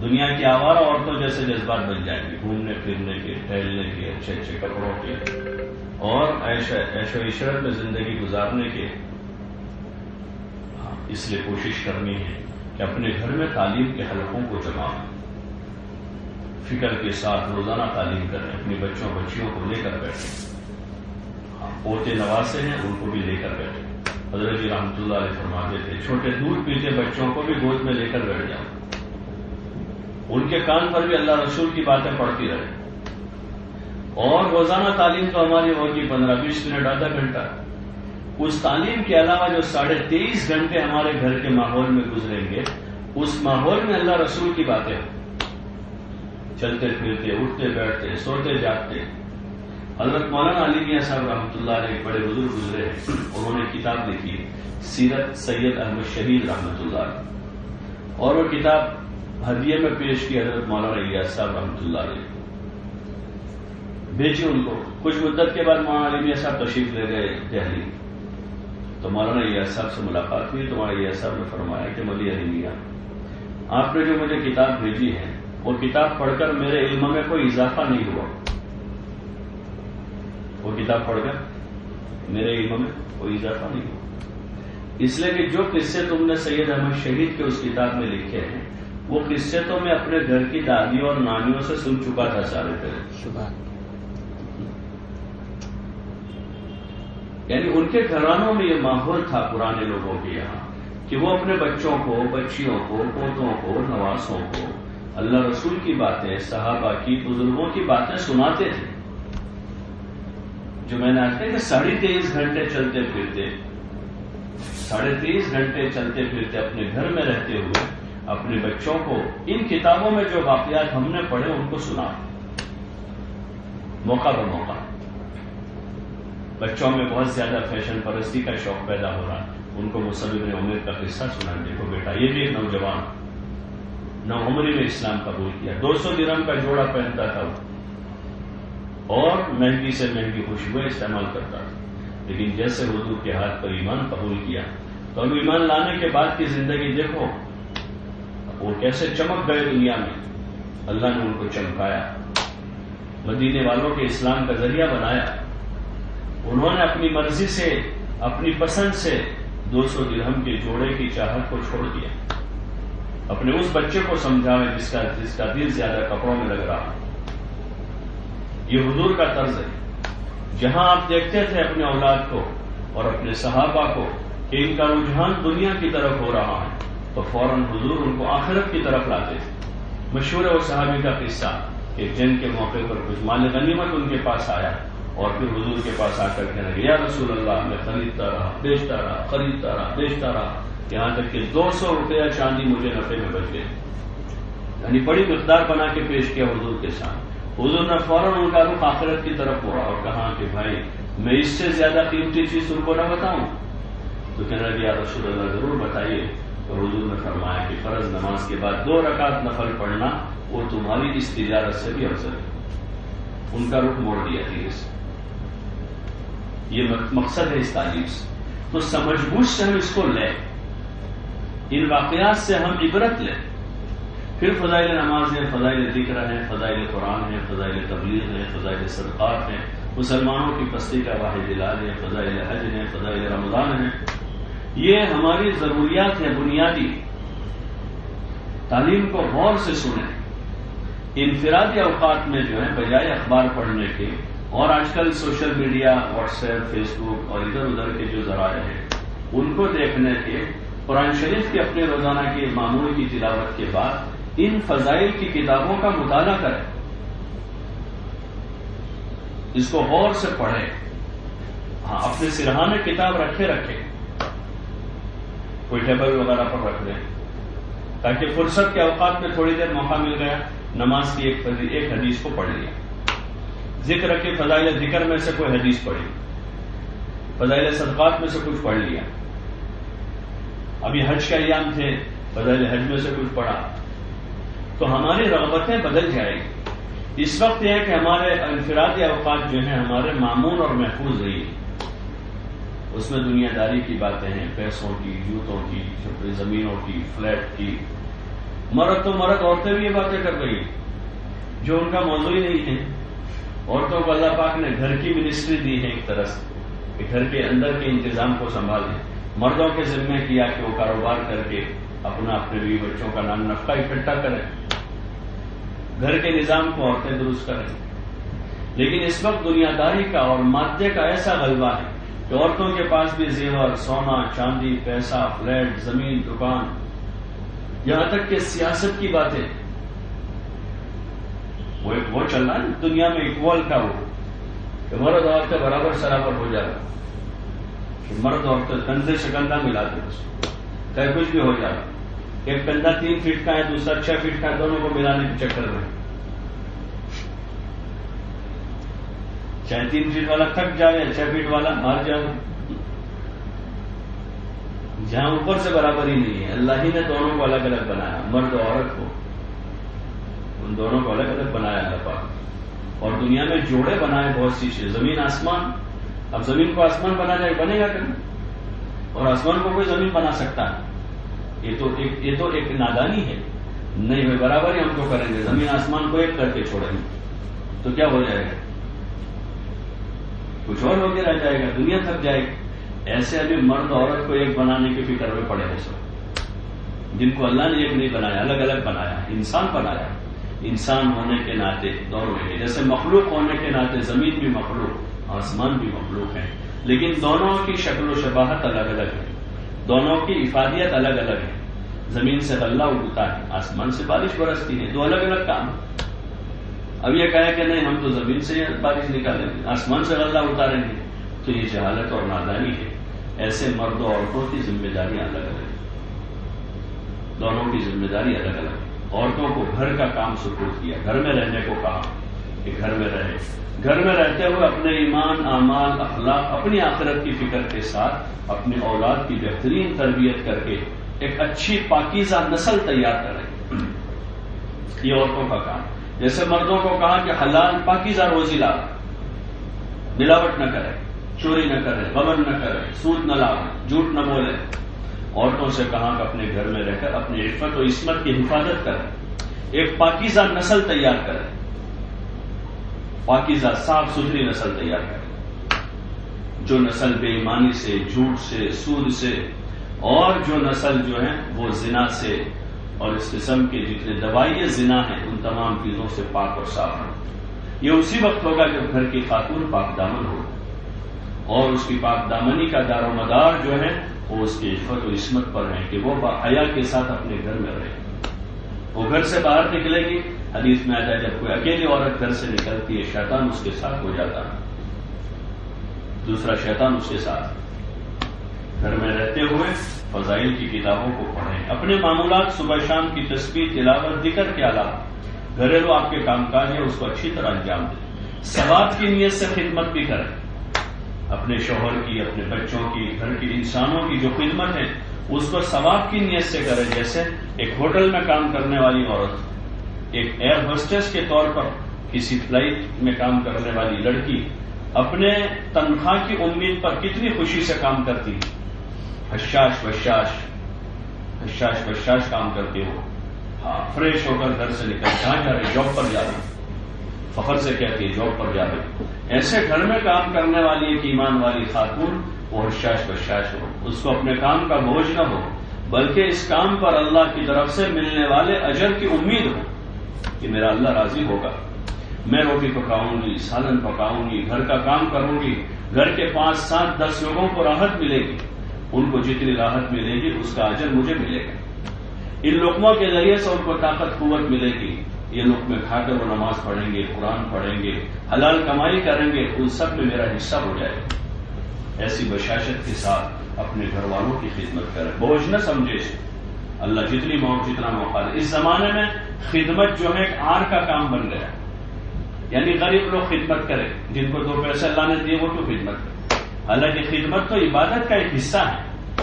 دنیا کی آوارہ عورتوں جیسے جذبات بن جائیں گے، گھومنے پھرنے کے، ٹہلنے کے، اچھے اچھے کپڑوں کے، اور عیش و عشرت میں زندگی گزارنے کے۔ اس لیے کوشش کرنی ہے کہ اپنے گھر میں تعلیم کے حلقوں کو جمائیں، فکر کے ساتھ روزانہ تعلیم کریں، اپنی بچوں بچیوں کو لے کر بیٹھیں، پوتے نواسے ہیں ان کو بھی لے کر بیٹھیں۔ حضرت جی رحمۃ اللہ علیہ فرماتے تھے چھوٹے دودھ پیتے بچوں کو بھی گود میں لے کر بیٹھ جاؤ، ان کے کان پر بھی اللہ رسول کی باتیں پڑھتی رہے، اور روزانہ تعلیم تو ہماری ہوگی 15-20 منٹ، آدھا گھنٹہ، اس تعلیم کے علاوہ جو 23.5 گھنٹے ہمارے گھر کے ماحول میں گزریں گے، اس ماحول میں اللہ رسول کی باتیں چلتے پھرتے، اٹھتے بیٹھتے، سوتے جاگتے۔ حضرت مولانا علی میاں صاحب رحمۃ اللہ علیہ ایک بڑے بزرگ گزرے ہیں، انہوں نے کتاب لکھی سیرت سید احمد شہید رحمۃ اللہ علیہ، اور وہ کتاب ہدیے میں پیش کی حضرت مولانا الیاس صاحب رحمۃ اللہ علیہ، بھیجی ان کو۔ کچھ مدت کے بعد مولانا علی میاں صاحب تشریف لے گئے دہلی، تو مولانا الیاس صاحب سے ملاقات ہوئی تو مولانا الیاس صاحب نے فرمایا کہ مولوی علی میاں، آپ نے جو مجھے کتاب بھیجی ہے وہ کتاب پڑھ کر میرے علم میں کوئی اضافہ نہیں ہوا، وہ کتاب پڑھ کر میرے علم میں کوئی اضافہ نہیں ہوا، اس لیے کہ جو قصے تم نے سید احمد شہید کے اس کتاب میں لکھے ہیں وہ قصے تو میں اپنے گھر کی دادیوں اور نانیوں سے سن چکا تھا سارے پہلے، یعنی ان کے گھرانوں میں یہ ماحول تھا پرانے لوگوں کے یہاں کہ وہ اپنے بچوں کو، بچیوں کو، پوتوں کو، نواسوں کو اللہ رسول کی باتیں، صحابہ کی، بزرگوں کی باتیں سناتے تھے۔ جو میں نے آج کہا کہ 23.5 گھنٹے چلتے پھرتے، 23.5 گھنٹے چلتے پھرتے اپنے گھر میں رہتے ہوئے اپنے بچوں کو ان کتابوں میں جو واقعات ہم نے پڑھے ان کو سنا، موقع بموقع۔ بچوں میں بہت زیادہ فیشن پرستی کا شوق پیدا ہو رہا، ان کو مصعب بن عمیر کا قصہ سنا، دیکھو بیٹا یہ بھی ایک نوجوان نوعمری میں اسلام قبول کیا، 200 درہم کا جوڑا پہنتا تھا اور مہنگی سے مہنگی خوشبوئیں استعمال کرتا تھا، لیکن جیسے حضور کے ہاتھ پر ایمان قبول کیا تو اب ایمان لانے کے بعد کی زندگی دیکھو، وہ کیسے چمک گئے دنیا میں، اللہ نے ان کو چمکایا، مدینے والوں کے اسلام کا ذریعہ بنایا۔ انہوں نے اپنی مرضی سے، اپنی پسند سے 200 درہم کے جوڑے کی چاہت کو چھوڑ دیا، اپنے اس بچے کو سمجھاوے جس کا دل زیادہ کپڑوں میں لگ رہا۔ یہ حضور کا طرز ہے، جہاں آپ دیکھتے تھے اپنے اولاد کو اور اپنے صحابہ کو کہ ان کا رجحان دنیا کی طرف ہو رہا ہے تو فوراً حضور ان کو آخرت کی طرف لاتے تھے۔ مشہور ہے وہ صحابی کا قصہ کہ جنگ کے موقع پر کچھ مال غنیمت ان کے پاس آیا اور پھر حضور کے پاس آ کر کہنے لگے یا رسول اللہ، میں خریدتا رہا، بیچتا رہا، خریدتا رہا، بیچتا رہا، یہاں تک کہ 200 روپیہ چاندی مجھے نفے میں بچ گئے، یعنی بڑی مقدار بنا کے پیش کیا حضور کے سامنے۔ حضور نے فوراً ان کا رخ آخرت کی طرف ہوا اور کہا کہ بھائی میں اس سے زیادہ قیمتی چیز تم کو نہ بتاؤں؟ تو کہنے لگے یا رسول اللہ ضرور بتائیے. تو حضور نے فرمایا کہ فرض نماز کے بعد 2 رکعت نفل پڑھنا وہ تمہاری اس تجارت سے بھی افضل ہے. ان کا رخ موڑ دیا دھیرے سے. یہ مقصد ہے اس تعلیم سے. تو سمجھ بوجھ سے ہم اس کو لیں، ان واقعات سے ہم عبرت لیں. پھر فضائل نماز ہیں، فضائل ذکر ہیں، فضائل قرآن ہیں، فضائل تبلیغ ہیں، فضائل صدقات ہیں، مسلمانوں کی پستی کا واحد علاج ہے، فضائل حج ہیں، فضائل رمضان ہیں. یہ ہماری ضروریات ہیں بنیادی. تعلیم کو غور سے سنیں. انفرادی اوقات میں جو ہے بجائے اخبار پڑھنے کے اور آج کل social media, WhatsApp, Facebook اور ادھر ادھر کے جو ذرائع ہیں ان کو دیکھنے کے قرآن شریف کی اپنے روزانہ کی معمول کی تلاوت کے بعد ان فضائل کی کتابوں کا مطالعہ کریں. اس کو غور سے پڑھیں. ہاں، اپنے سرہانے کتاب رکھے کوئی ٹیبل وغیرہ پر رکھ دیں تاکہ فرصت کے اوقات میں تھوڑی دیر موقع مل گیا نماز کی ایک حدیث کو پڑھ لیا. ذکر کی فضائل ذکر میں سے کوئی حدیث پڑھی، فضائل صدقات میں سے کچھ پڑھ لیا. ابھی حج کے ایام تھے، فضائل حج میں سے کچھ پڑھا. تو ہماری رغبتیں بدل جائیں گی. اس وقت یہ ہے کہ ہمارے انفرادی اوقات جو ہیں ہمارے معمول اور محفوظ رہی. اس میں دنیا داری کی باتیں ہیں، پیسوں کی، جوتوں کی، زمینوں کی، فلیٹ کی. مرد تو مرد، عورتیں بھی یہ باتیں کر رہی ہیں جو ان کا موضوع ہی نہیں ہے. عورتوں کو اللہ پاک نے گھر کی منسٹری دی ہے ایک طرح سے کہ گھر کے اندر کے انتظام کو سنبھالیں. مردوں کے ذمہ کیا کہ وہ کاروبار کر کے اپنے بیوی بچوں کا نام نفقہ اکٹھا کریں. گھر کے نظام کو عورتیں درست کریں. لیکن اس وقت دنیا داری کا اور مادے کا ایسا غلبہ ہے کہ عورتوں کے پاس بھی زیور، سونا، چاندی، پیسہ، فلیٹ، زمین، دکان، یہاں تک کہ سیاست کی باتیں وہ چل رہا ہے دنیا میں اکول کا، وہ کہ مرد عورتیں برابر سرابر ہو جائے گا. مرد عورتیں کندھے سے کندھا ملا دیں، چاہے کچھ بھی ہو جائے. ایک کندھا 3 فٹ کا ہے، دوسرا 6 فٹ کا ہے، دونوں کو ملانے کے چکر میں چاہے 3 فٹ والا تھک جائے، 6 فٹ والا مار جائے. جہاں اوپر سے برابر ہی نہیں ہے. اللہ ہی نے دونوں کو الگ الگ بنایا، مرد اور عورت کو، ان دونوں کو الگ الگ بنایا اللہ پاک. اور دنیا میں جوڑے بنائے بہت سی چیز، زمین آسمان. اب زمین کو آسمان بنا جائے بنے گا کبھی؟ اور آسمان کو کوئی زمین بنا سکتا ہے؟ یہ تو ایک نادانی ہے. نہیں بھائی، برابر ہی ہم تو کریں گے. زمین آسمان کو ایک کر کے چھوڑیں گے تو کیا ہو جائے گا؟ کچھ اور ہو کے رہ جائے گا، دنیا تھک جائے گی. ایسے ابھی مرد عورت کو ایک بنانے کی فکر میں پڑے ہیں سب، جن کو اللہ نے ایک نہیں بنایا، الگ الگ بنایا، انسان بنایا. انسان ہونے کے ناطے دونوں ہیں. جیسے مخلوق ہونے کے ناطے زمین بھی مخلوق، آسمان بھی مخلوق ہیں، لیکن دونوں کی شکل و شباہت الگ الگ ہے، دونوں کی افادیت الگ الگ ہے. زمین سے غلہ اگتا ہے، آسمان سے بارش برستی ہے، دو الگ الگ کام. اب یہ کہا کہ نہیں ہم تو زمین سے بارش نکالیں گے، آسمان سے غلہ اتاریں گے، تو یہ جہالت اور نادانی ہے. ایسے مرد و عورتوں کی ذمہ داریاں الگ الگ ہیں، دونوں کی ذمہ داری الگ الگ ہے. عورتوں کو گھر کا کام سپرد کیا، گھر میں رہنے کو کہا کہ گھر میں رہے، گھر میں رہتے ہوئے اپنے ایمان، اعمال، اخلاق، اپنی آخرت کی فکر کے ساتھ اپنی اولاد کی بہترین تربیت کر کے ایک اچھی پاکیزہ نسل تیار کریں. یہ عورتوں کا کام. جیسے مردوں کو کہا کہ حلال پاکیزہ روزی لا، ملاوٹ نہ کرے، چوری نہ کرے، غبن نہ کرے، سود نہ لاؤ، جھوٹ نہ بولے. عورتوں سے کہا کہ اپنے گھر میں رہ کر اپنی عفت و عصمت کی حفاظت کریں، ایک پاکیزہ نسل تیار کریں، پاکیزہ صاف ستھری نسل تیار کریں. جو نسل بے ایمانی سے، جھوٹ سے، سود سے، اور جو نسل جو ہے وہ زنا سے اور اس قسم کے جتنے دوائی زنا ہیں ان تمام چیزوں سے پاک اور صاف ہو. یہ اسی وقت ہوگا جب گھر کی خاتون پاک دامن ہو، اور اس کی پاک دامنی کا دار و مدار جو ہے وہ اس کی عفت و عصمت پر ہے کہ وہ باحیا کے ساتھ اپنے گھر میں رہے. وہ گھر سے باہر نکلے گی، حدیث میں آتا ہے جب کوئی اکیلی عورت گھر سے نکلتی ہے شیطان اس کے ساتھ ہو جاتا ہے، دوسرا شیطان اس کے ساتھ. گھر میں رہتے ہوئے فضائل کی کتابوں کو پڑھیں. اپنے معمولات صبح شام کی تسبیح، تلاوت، ذکر کے علاوہ گھریلو آپ کے کام کاج ہے اس کو اچھی طرح انجام دیں. ثواب کی نیت سے خدمت بھی کریں. اپنے شوہر کی، اپنے بچوں کی، گھر کے انسانوں کی جو خدمت ہے اس کو ثواب کی نیت سے کرے. جیسے ایک ہوٹل میں کام کرنے والی عورت، ایک ایئر ہوسٹس کے طور پر کسی فلائٹ میں کام کرنے والی لڑکی اپنے تنخواہ کی امید پر کتنی خوشی سے کام کرتی ہے. حشاش بشاش کام کرتی ہو، ہاں فریش ہو کر گھر سے نکل کہاں جا رہی؟ جاب پر جا رہی، فخر سے کہتی ہے جاب پر جا رہی. ایسے گھر میں کام کرنے والی ایک ایمان والی خاتون وہ حشاش بشاش ہو، اس کو اپنے کام کا بوجھ نہ ہو، بلکہ اس کام پر اللہ کی طرف سے ملنے والے اجر کی امید ہو کہ میرا اللہ راضی ہوگا. میں روٹی پکاؤں گی، سالن پکاؤں گی، گھر کا کام کروں گی، گھر کے 5 7 10 لوگوں کو راحت ملے گی، ان کو جتنی راحت ملے گی اس کا اجر مجھے ملے گا. ان لقموں کے ذریعے سے ان کو طاقت قوت ملے گی. یہ لقمے کھا کر وہ نماز پڑھیں گے، قرآن پڑھیں گے، حلال کمائی کریں گے، ان سب میں میرا حصہ ہو جائے گا. ایسی بشاشت کے ساتھ اپنے گھر والوں کی خدمت کرے، بوجھ نہ سمجھے. اللہ جتنا موقع دے. اس زمانے میں خدمت جو ہے ایک آر کا کام بن گیا، یعنی غریب لوگ خدمت کرے، جن کو 2 پیسے اللہ نے دیے وہ تو خدمت کرے. حالانکہ خدمت تو عبادت کا ایک حصہ ہے.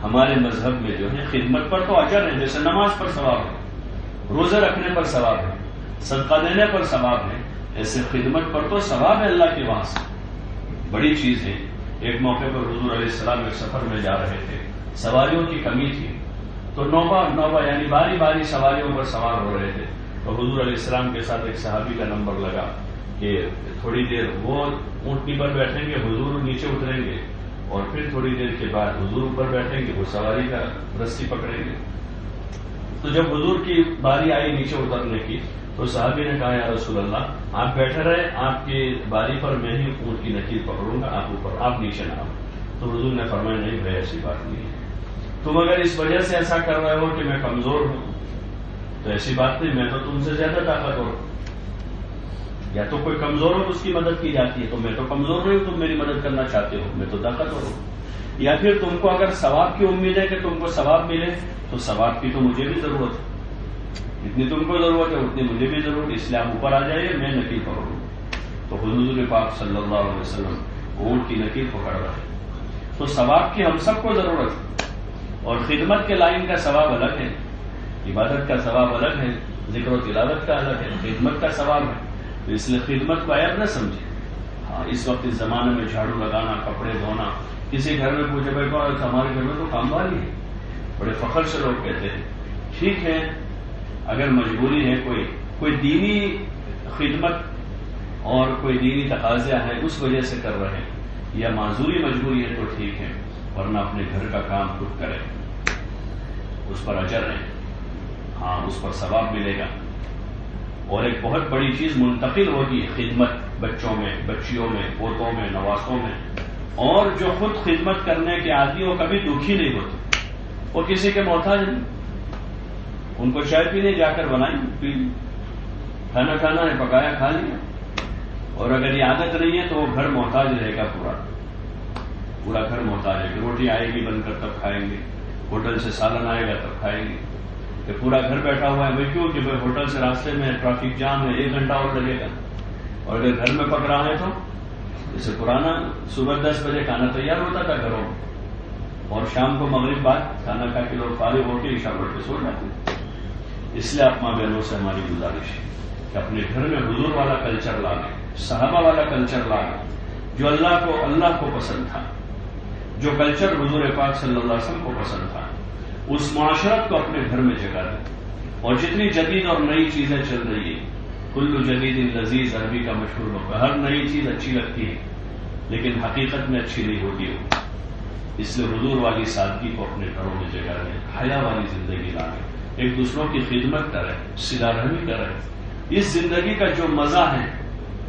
ہمارے مذہب میں جو ہے خدمت پر تو اجر ہے، جیسے نماز پر ثواب ہے، روزے رکھنے پر ثواب ہے، صدقہ دینے پر ثواب ہے، ایسے خدمت پر تو ثواب ہے اللہ کے وہاں سے. بڑی چیز ہے. ایک موقع پر حضور علیہ السلام ایک سفر میں جا رہے تھے، سواریوں کی کمی تھی، تو نوبہ یعنی باری باری سواریوں پر سوار ہو رہے تھے. تو حضور علیہ السلام کے ساتھ ایک صحابی کا نمبر لگا کہ تھوڑی دیر وہ اونٹنی پر بیٹھیں گے، حضور نیچے اتریں گے، اور پھر تھوڑی دیر کے بعد حضور اوپر بیٹھیں گے، وہ سواری کا رسی پکڑیں گے. تو جب حضور کی باری آئی نیچے اترنے کی تو صحابی نے کہا یا رسول اللہ آپ بیٹھے رہے، آپ کی باری پر میں ہی اونٹ کی نکیل پکڑوں گا، آپ اوپر، آپ نیچے نہ آؤ. تو حضور نے فرمایا نہیں بھائی ایسی بات نہیں ہے، تم اگر اس وجہ سے ایسا کر رہے ہو کہ میں کمزور ہوں تو ایسی بات نہیں، میں تو تم سے زیادہ طاقتور ہوں. یا تو کوئی کمزور ہو تو اس کی مدد کی جاتی ہے، تو میں تو کمزور نہیں ہوں، تم میری مدد کرنا چاہتے ہو، میں تو طاقتور ہوں. یا پھر تم کو اگر ثواب کی امید ہے کہ تم کو ثواب ملے تو ثواب کی تو مجھے بھی ضرورت ہے، جتنی تم کو ضرورت ہے اتنی مجھے بھی ضرورت ہے، اس لیے آپ اوپر آ جائیے، میں نکیل پکڑوں. تو حضور پاک صلی اللہ علیہ وسلم اونٹ کی نکیل پکڑ رہے. تو ثواب کی ہم سب کو ضرورت ہے، اور خدمت کے لائن کا ثواب الگ ہے، عبادت کا ثواب الگ ہے، ذکر و تلاوت کا الگ ہے، خدمت کا ثواب ہے. تو اس لیے خدمت کو عیب نہ سمجھے. ہاں اس وقت اس زمانے میں جھاڑو لگانا، کپڑے دھونا، کسی گھر میں پوچھے بھائی کون، ہمارے گھر میں تو کام والی ہے، بڑے فخر سے لوگ کہتے ہیں. ٹھیک ہے، اگر مجبوری ہے، کوئی دینی خدمت اور کوئی دینی تقاضے ہیں اس وجہ سے کر رہے ہیں، یا معذوری مجبوری ہے تو ٹھیک ہے، ورنہ اپنے گھر کا کام خود کریں، اس پر اجر ہے، ہاں اس پر ثواب ملے گا. اور ایک بہت بڑی چیز منتقل ہوگی خدمت بچوں میں، بچیوں میں، پوتوں میں، نواسوں میں. اور جو خود خدمت کرنے کے عادی وہ کبھی دکھی نہیں ہوتے، وہ کسی کے محتاج نہیں. ان کو چائے پینے جا کر بنائی پی، کھانا کھانا ہے پکایا کھا لیا. اور اگر یہ عادت نہیں ہے تو وہ گھر محتاج رہے گا، پورا گھر محتاج ہے کہ روٹی آئے گی بن کر تب کھائیں گے، ہوٹل سے سالن آئے گا تب کھائیں گے. کہ پورا گھر بیٹھا ہوا ہے بھائی کیوں کہ بھائی ہوٹل سے راستے میں ٹریفک جام ہے، 1 گھنٹہ اور لگے گا. اور اگر گھر میں پک رہا ہے تو جیسے پرانا صبح 10 بجے کھانا تیار ہوتا تھا گھروں میں، اور شام کو مغرب بعد کھانا کھا کے لوگ فارغ ہو کے عشاء پڑھ کے سو جاتے. اس لیے آپ ماں بہنوں سے ہماری گزارش ہے کہ اپنے گھر میں حضور والا کلچر لانے، صحابہ والا کلچر لانے، جو اللہ کو پسند تھا، جو کلچر حضور پاک صلی اللہ علیہ وسلم کو پسند تھا، اس معاشرت کو اپنے گھر میں جگہ دیں. اور جتنی جدید اور نئی چیزیں چل رہی ہیں، کل جدید لذیذ عربی کا مشہور ہوگا، ہر نئی چیز اچھی لگتی ہے لیکن حقیقت میں اچھی نہیں ہوتی ہو. اس لیے حضور والی سادگی کو اپنے گھروں میں جگہ دیں، حیا والی زندگی لائیں، ایک دوسروں کی خدمت کریں، صلہ رحمی کریں. اس زندگی کا جو مزہ ہے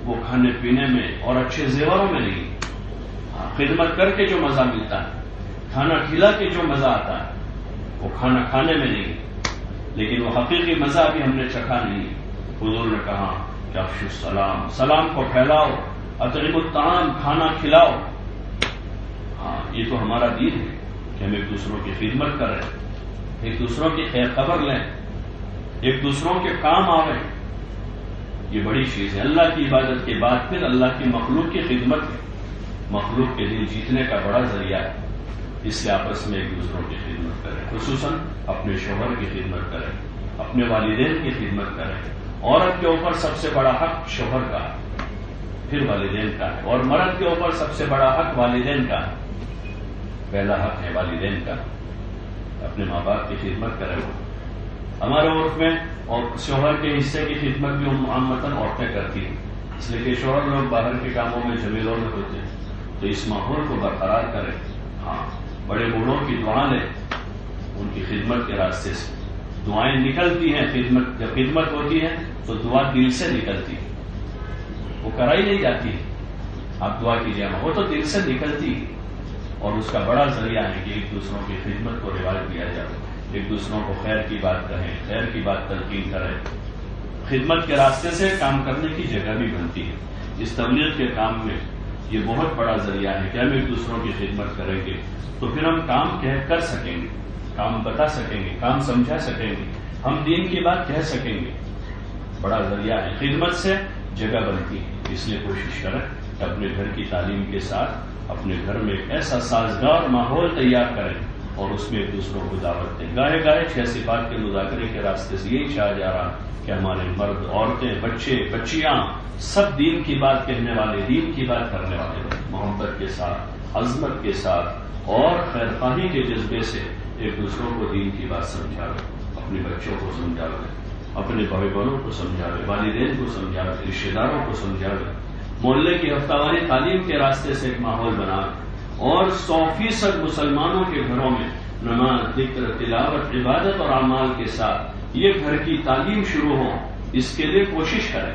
وہ کھانے پینے میں اور اچھے زیوروں میں نہیں. خدمت کر کے جو مزہ ملتا ہے، کھانا کھلا کے جو مزہ آتا ہے وہ کھانا کھانے میں نہیں، لیکن وہ حقیقی مزہ بھی ہم نے چکھا نہیں. حضور نے کہا کہ افشوا السلام، سلام کو پھیلاؤ، اطعموا الطعام، کھانا کھلاؤ. ہاں یہ تو ہمارا دین ہے کہ ہم ایک دوسروں کی خدمت کریں، ایک دوسروں کی خیر خبر لیں، ایک دوسروں کے کام آویں. یہ بڑی چیز ہے. اللہ کی عبادت کے بعد پھر اللہ کی مخلوق کی خدمت ہے. مخلوق کے دل جیتنے کا بڑا ذریعہ ہے. اس لیے آپس میں ایک دوسروں کی خدمت کریں، خصوصاً اپنے شوہر کی خدمت کریں، اپنے والدین کی خدمت کریں. عورت کے اوپر سب سے بڑا حق شوہر کا ہے، پھر والدین کا ہے، اور مرد کے اوپر سب سے بڑا حق والدین کا ہے. پہلا حق ہے والدین کا، اپنے ماں باپ کی خدمت کریں. وہ ہمارے عرف میں اور شوہر کے حصے کی خدمت بھی عامتاً عورتیں کرتی ہیں، اس لیے کہ شوہر لوگ باہر کے کاموں میں جمیلوں میں ہوتے ہیں. تو اس ماحول کو برقرار کریں. ہاں، بڑے بوڑھوں کی دعا لیں، ان کی خدمت کے راستے سے دعائیں نکلتی ہیں. جب خدمت ہوتی ہے تو دعا دل سے نکلتی ہے، وہ کرائی نہیں جاتی ہے. آپ دعا کیجیے، وہ تو دل سے نکلتی ہے، اور اس کا بڑا ذریعہ ہے کہ ایک دوسروں کی خدمت کو رواج دیا جائے، ایک دوسروں کو خیر کی بات کہیں، خیر کی بات تلقین کریں. خدمت کے راستے سے کام کرنے کی جگہ بھی بنتی ہے. اس تبلیغ کے کام میں یہ بہت بڑا ذریعہ ہے کہ ہم ایک دوسروں کی خدمت کریں گے تو پھر ہم کام کر سکیں گے، کام بتا سکیں گے، کام سمجھا سکیں گے، ہم دین کی بات کہہ سکیں گے. بڑا ذریعہ ہے. خدمت سے جگہ بنتی ہے. اس لیے کوشش کریں کہ اپنے گھر کی تعلیم کے ساتھ اپنے گھر میں ایک ایسا سازگار ماحول تیار کریں اور اس میں ایک دوسروں کو دعوت دیں. گاہے گاہے 6 صفات کے مذاکرے کے راستے سے یہی چاہا جا رہا کہ ہمارے مرد، عورتیں، بچے، بچیاں سب دین کی بات کہنے والے، دین کی بات کرنے والے، محبت کے ساتھ، عظمت کے ساتھ اور خیر خواہی کے جذبے سے ایک دوسروں کو دین کی بات سمجھاوے. اپنے بچوں کو سمجھاوے، اپنے بڑے بڑوں کو سمجھاوے، والدین کو سمجھاوے، رشتے داروں کو سمجھاوے. محلے کی ہفتہ واری تعلیم کے راستے سے ایک ماحول بنائے اور 100% مسلمانوں کے گھروں میں نماز، ذکر، تلاوت، عبادت اور اعمال کے ساتھ یہ گھر کی تعلیم شروع ہو. اس کے لیے کوشش کریں.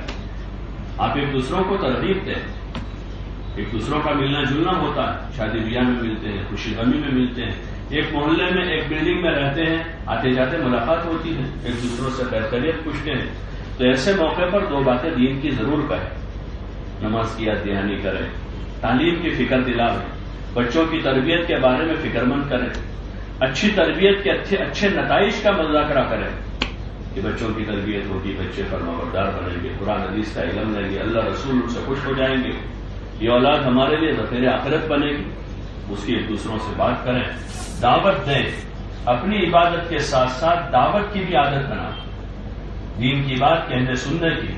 آپ ایک دوسروں کو ترغیب دیں. ایک دوسروں کا ملنا جلنا ہوتا ہے، شادی بیاہ میں ملتے ہیں، خوشی غمی میں ملتے ہیں، ایک محلے میں ایک بلڈنگ میں رہتے ہیں، آتے جاتے ملاقات ہوتی ہے، ایک دوسروں سے خیریت پوچھتے ہیں. تو ایسے موقع پر 2 باتیں دین کی ضرور کریں. نماز کی یاد دہانی کریں، تعلیم کی فکر دلاویں، بچوں کی تربیت کے بارے میں فکر مند کریں، اچھی تربیت کے اچھے نتائج کا مذاکرہ کریں کہ بچوں کی تربیت ہوگی، بچے فرمانبردار بنیں گے، قرآن حدیث کا علم لیں گے، اللہ رسول ان سے خوش ہو جائیں گے، یہ اولاد ہمارے لیے ذخیرہ آخرت بنے گی. اس کی ایک دوسروں سے بات کریں، دعوت دیں. اپنی عبادت کے ساتھ ساتھ دعوت کی بھی عادت بنا، دین کی بات کہنے سننے کی.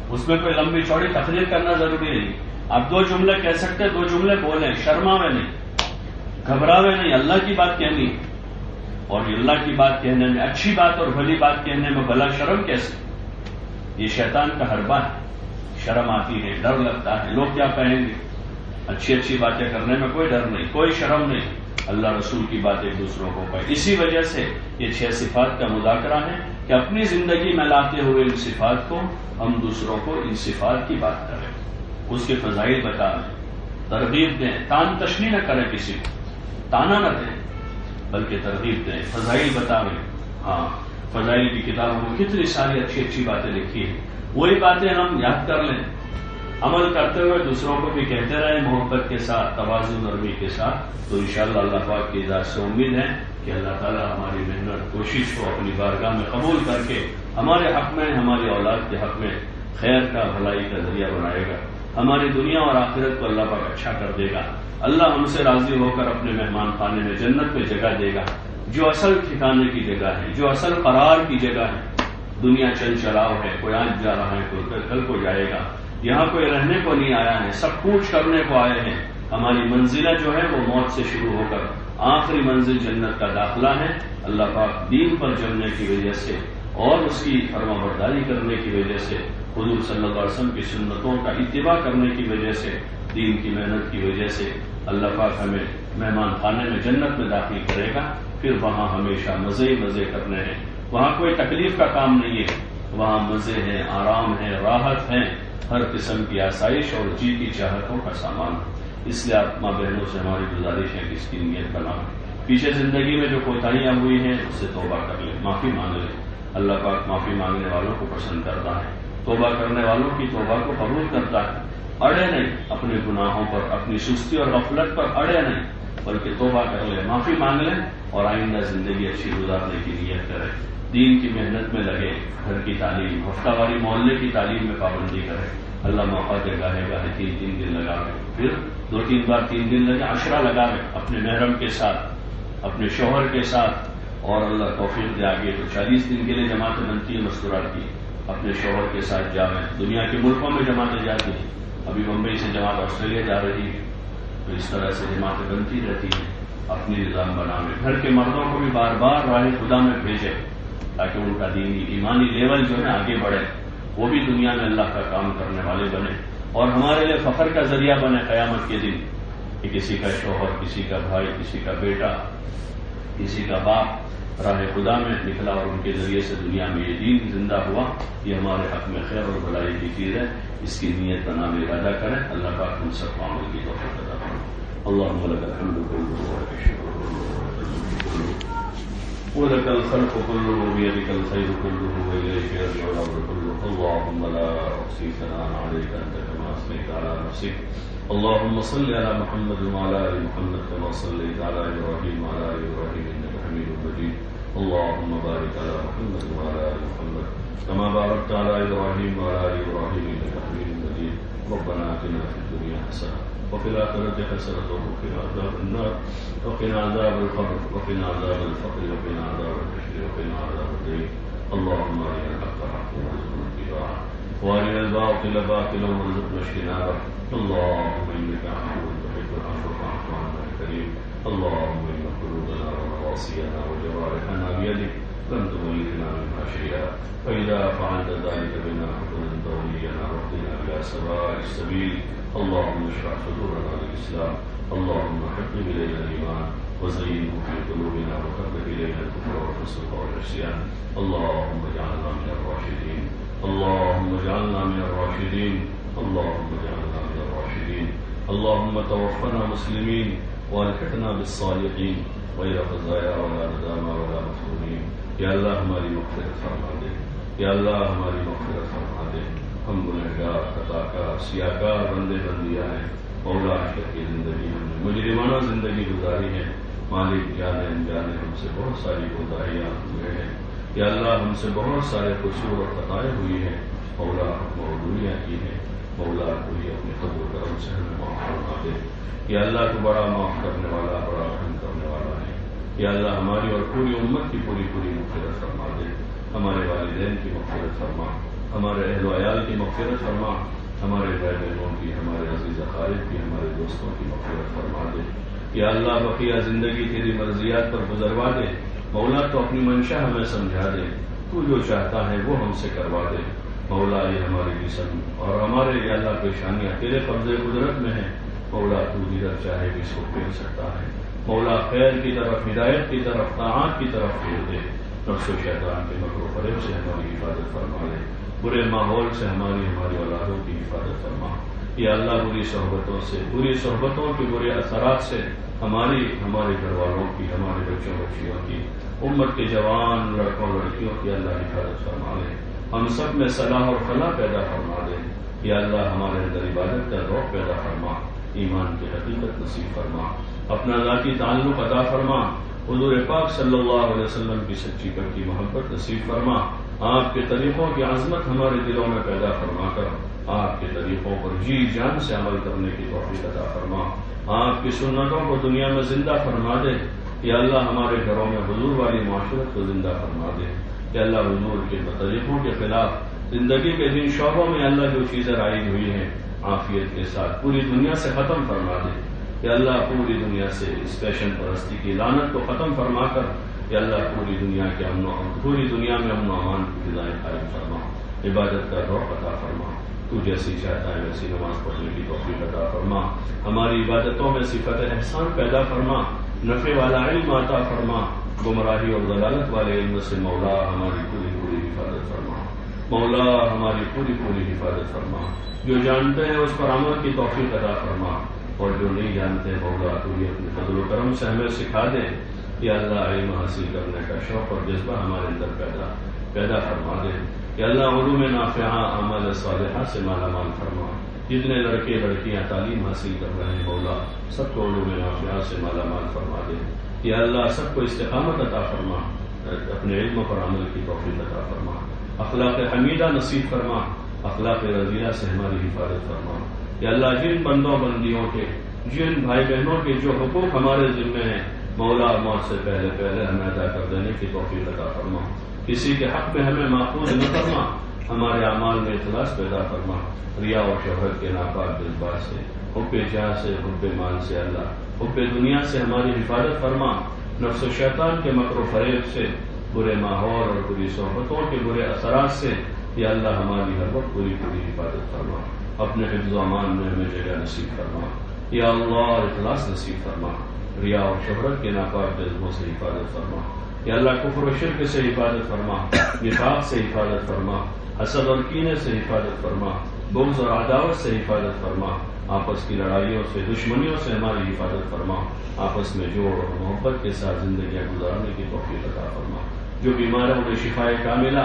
اس میں کوئی لمبی چوڑی تقریر کرنا ضروری نہیں. آپ 2 جملے کہہ سکتے، 2 جملے بولیں، شرماوے نہیں، گھبراوے نہیں. اللہ کی بات کہنی، اور اللہ کی بات کہنے میں، اچھی بات اور بھلی بات کہنے میں بھلا شرم کیسے؟ یہ شیطان کا حربہ ہے. شرم آتی ہے، ڈر لگتا ہے، لوگ کیا کہیں گے. اچھی باتیں کرنے میں کوئی ڈر نہیں، کوئی شرم نہیں. اللہ رسول کی بات ایک دوسروں کو کہیں. اسی وجہ سے یہ 6 صفات کا مذاکرہ ہے کہ اپنی زندگی میں لاتے ہوئے ان صفات کو ہم دوسروں کو ان صفات کی بات کریں، اس کے فضائل بتائیں، ترغیب دیں. تان تشنی نہ کریں، کسی کو تانا نہ دیں، بلکہ ترغیب دیں، فضائل بتائیں. ہاں، فضائل کی کتابوں میں کتنی ساری اچھی باتیں لکھی ہیں. وہی باتیں ہم یاد کر لیں، عمل کرتے ہوئے دوسروں کو بھی کہتے رہیں محبت کے ساتھ، تواضع نرمی کے ساتھ. تو انشاءاللہ اللہ پاک کی ذات سے امید ہے کہ اللہ تعالیٰ ہماری محنت کوشش کو اپنی بارگاہ میں قبول کر کے ہمارے حق میں، ہماری اولاد کے حق میں خیر کا، بھلائی کا ذریعہ بنائے گا. ہماری دنیا اور آخرت کو اللہ پاک اچھا کر دے گا. اللہ ہم سے راضی ہو کر اپنے مہمان خانے میں جنت میں جگہ دے گا، جو اصل ٹھکانے کی جگہ ہے، جو اصل قرار کی جگہ ہے. دنیا چل چلاؤ ہے، کوئی آج جا رہا ہے، کوئی کل کو جائے گا. یہاں کوئی رہنے کو نہیں آیا ہے، سب کچھ کرنے کو آئے ہیں. ہماری منزلیں جو ہے وہ موت سے شروع ہو کر آخری منزل جنت کا داخلہ ہے. اللہ پاک دین پر جمنے کی وجہ سے اور اس کی فرمانبرداری کرنے کی وجہ سے، حضور صلی اللہ علیہ وسلم کی سنتوں کا اتباع کرنے کی وجہ سے، دین کی محنت کی وجہ سے اللہ پاک ہمیں مہمان خانے میں جنت میں داخل کرے گا. پھر وہاں ہمیشہ مزے مزے کرنے ہیں. وہاں کوئی تکلیف کا کام نہیں ہے، وہاں مزے ہیں، آرام ہے، راحت ہے، ہر قسم کی آسائش اور جی کی چاہتوں کا سامان. اس لیے آپ ماں بہنوں سے ہماری گزارش ہے کہ اس کی نیت بنائیں. پیچھے زندگی میں جو کوتاہیاں ہوئی ہیں اس سے توبہ کر لیں، معافی مانگ لیں. اللہ پاک معافی مانگنے والوں کو پسند کرتا ہے، توبہ کرنے والوں کی توبہ کو قبول کرتا ہے. اڑے نہیں اپنے گناہوں پر، اپنی سستی اور غفلت پر اڑے نہیں، بلکہ توبہ کر لیں، معافی مانگ لیں اور آئندہ زندگی اچھی گزارنے کی نیت کریں. دین کی محنت میں لگے، گھر کی تعلیم، ہفتہ واری محلے کی تعلیم میں پابندی کریں. اللہ موقع دے گاہے گاہے 3 دن لگا پھر 2-3 بار 3 دن لگے، عشرہ لگا رہے اپنے محرم کے ساتھ، اپنے شوہر کے ساتھ، اور اللہ توفیق دے آگے تو 40 دن کے لیے جماعتیں بنتی ہیں مستورات کی، اپنے شوہر کے ساتھ جاویں۔ دنیا کے ملکوں میں جماعتیں جاتی ہیں، ابھی بمبئی سے جماعت آسٹریلیا جا رہی ہے، تو اس طرح سے جماعتیں بنتی رہتی ہیں۔ اپنی نظام بناویں، گھر کے مردوں کو بھی بار بار راہ خدا میں بھیجے تاکہ ان کا دینی ایمانی لیول جو ہے آگے بڑھے، وہ بھی دنیا میں اللہ کا کام کرنے والے بنے اور ہمارے لیے فخر کا ذریعہ بنے قیامت کے دن کہ کسی کا شوہر، کسی کا بھائی، کسی کا بیٹا، کسی کا باپ راہ خدا میں نکلا اور ان کے ذریعے سے دنیا میں یہ دین زندہ ہوا۔ یہ ہمارے حق میں خیر اور بھلائی کی چیز ہے، اس کی نیت بنا میں ارادہ کریں۔ اللہ پاک ہم سب کو عمل کی توفیق عطا فرمائے۔ اللهم لك الحمد كله ولك الشكر كله ولك الخلق كله وبيدك الخير كله وإليك يرجع الأمر كله. اللهم لا أحصي ثناء عليك أنت كما أثنيت على نفسك. اللهم صل على محمد وعلى آل محمد كما صليت على إبراهيم وعلى آل إبراهيم إنك حميد مجيد. اللهم بارك على محمد وعلى آل محمد كما باركت على إبراهيم وعلى آل إبراهيم إنك حميد مجيد. ربنا آتنا في الدنيا حسنة وفي الآخرة حسنة وقنا عذاب النار وقنا عذاب القبر وقنا عذاب الفقر وقنا عذاب الحشر وقنا عذاب الدين. اللهم أرنا الحق حقا وارزقنا اتباعه وأرنا الباطل باطلا وارزقنا اجتنابه. اللهم إنك عفو تحب العفو فاعف عنا يا كريم. اللهم إن قلوبنا ونواصينا وجوارحنا بيدك لم تملكنا منها شيئا، فإذا فعلت ذلك بنا فكن ولينا واهدنا إلى سواء السبيل. اللهم اشرح صدورنا للإسلام. اللهم حبب إلينا الإيمان وزينه في قلوبنا وكره إلينا الكفر والفسوق والعصيان. اللهم اجعلنا من الراشدين. اللهم اجعلنا من الراشدين. اللهم اجعلنا من الراشدين. اللهم توفنا مسلمين والحقنا بالصالحين غير خزايا ولا ندامى ولا مفتونين. یا اللہ ہماری مغفرت فرما دے، یا اللہ ہماری مغفرت فرما دے۔ ہم گنہگار، خطاکار، سیاہکار بندے بندیاں ہیں۔ مولا عاشق کی زندگی ہم نے مجرمانہ زندگی گزاری ہے۔ مالک جانے انجانے ہم سے بہت ساری کوتاہیاں ہوئے ہیں۔ یا اللہ ہم سے بہت سارے قصور اور خطائیں ہوئی ہیں۔ مولا معذوریاں کی ہیں۔ مولا کوئی اپنے فضل و کرم سے ہمیں معاف فرما دے۔ یا اللہ تو بڑا معاف کرنے والا، بڑا رحم کرنے والا ہے۔ یا اللہ ہماری اور پوری امت کی پوری مغفرت فرما دے۔ ہمارے والدین کی مغفرت فرما، ہمارے اہل و عیال کی مغفرت فرما، ہمارے بھائی بہنوں کی، ہمارے عزیز اقارب کی، ہمارے دوستوں کی مغفرت فرما دے۔ یا اللہ بقیہ زندگی تیری مرضیات پر گزروا دے۔ مولا تو اپنی منشا ہمیں سمجھا دے، تو جو چاہتا ہے وہ ہم سے کروا دے۔ مولا یہ ہمارے جسم اور ہمارے یا اللہ پیشانیاں تیرے قبضے قدرت میں ہیں۔ مولا تو جدھر چاہے بھی اس کو پھیر سکتا ہے۔ مولا خیر کی طرف، ہدایت کی طرف، طاعات کی طرف پھیر دے۔ نفس و شیطان کے مکر و فریب سے ہماری حفاظت فرما لے۔ برے ماحول سے ہماری اولادوں کی حفاظت فرما۔ یا اللہ بری صحبتوں کے برے اثرات سے ہمارے گھر والوں کی، ہمارے بچوں بچیوں کی، امت کے جوان لڑکوں لڑکیوں کی اللہ حفاظت فرما لے۔ ہم سب میں صلاح اور فلاح پیدا فرما دے۔ یا اللہ ہمارے اندر عبادت کا ذوق پیدا فرما، ایمان کی حقیقت نصیب فرما، اپنا ذاتی تعلق عطا فرما، حضور پاک صلی اللہ علیہ وسلم کی سچی پکی محبت نصیب فرما، آپ کے طریقوں کی عظمت ہمارے دلوں میں پیدا فرما کر آپ کے طریقوں پر جی جان سے عمل کرنے کی توفیق عطا فرما، آپ کی سنتوں کو دنیا میں زندہ فرما دے۔ یا اللہ ہمارے گھروں میں حضور والی معاشرت کو زندہ فرما دے۔ یا اللہ حضور کے طریقوں کے خلاف زندگی کے جن شعبوں میں اللہ جو چیزیں رائج ہوئی ہیں عافیت کے ساتھ پوری دنیا سے ختم فرما دے۔ یا اللہ پوری دنیا سے اس فیشن پرستی کی لعنت کو ختم فرما کر یا اللہ پوری دنیا میں امن و امان کی فضائیں قائم فرما، عبادت کا ذوق عطا فرما، تو جیسی چاہتا ہے ویسی نماز پڑھنے کی توفیق عطا فرما، ہماری عبادتوں میں صفت احسان پیدا فرما، نفع والا علم عطا فرما، گمراہی اور ضلالت والے علم سے مولا ہماری پوری حفاظت فرما، مولا ہماری پوری حفاظت فرما، جو جانتے ہیں اس پر عمل کی توفیق عطا فرما، اور جو نہیں جانتے مولا تو یہ اپنے فضل و کرم سے ہمیں سکھا دے۔ یا اللہ علم حاصل کرنے کا شوق اور جذبہ ہمارے اندر پیدا فرما دے۔ یا اللہ علوم نافعہ اعمال صالحہ سے مالا مال فرما، جتنے لڑکے لڑکیاں تعلیم حاصل کر رہے ہیں مولا سب کو علوم نافعہ سے مالا مال فرما دے۔ یا اللہ سب کو استقامت عطا فرما، اپنے علم پر عمل کی توفیق عطا فرما، اخلاق حمیدہ نصیب فرما، اخلاق رضیہ سے ہماری حفاظت فرما، یا اللہ جن بندوں بندیوں کے، جن بھائی بہنوں کے جو حقوق ہمارے ذمے ہیں، مولا موت سے پہلے پہلے ہمیں ادا کر دینے کی توفیق عطا فرما، کسی کے حق میں ہمیں محفوظ نہ فرما، ہمارے اعمال میں اخلاص پیدا فرما، ریا اور شہرت کے ناپاک جذبات سے، حب جاہ سے، حب مال سے، اللہ حب دنیا سے ہماری حفاظت فرما، نفس و شیطان کے مکر و فریب سے، برے ماحول اور بری صحبتوں کے برے اثرات سے، یا اللہ ہماری ہر وقت پوری پوری حفاظت فرما، اپنے حفظ و امان میں ہمیں جگہ نصیب فرما، یا اللہ اخلاص نصیب فرما، ریا اور شہرت کے ناپاک جذبوں سے حفاظت فرما، یا اللہ کفر و شرک سے حفاظت فرما، نفاق سے حفاظت فرما، حسد اور کینے سے حفاظت فرما، بغض اور عداوت سے حفاظت فرما، آپس کی لڑائیوں سے، دشمنیوں سے ہماری حفاظت فرما، آپس میں جوڑ اور محبت کے ساتھ زندگیاں گزارنے کی توفیق عطا فرما، جو بیمار ہیں انہیں شفائے کاملہ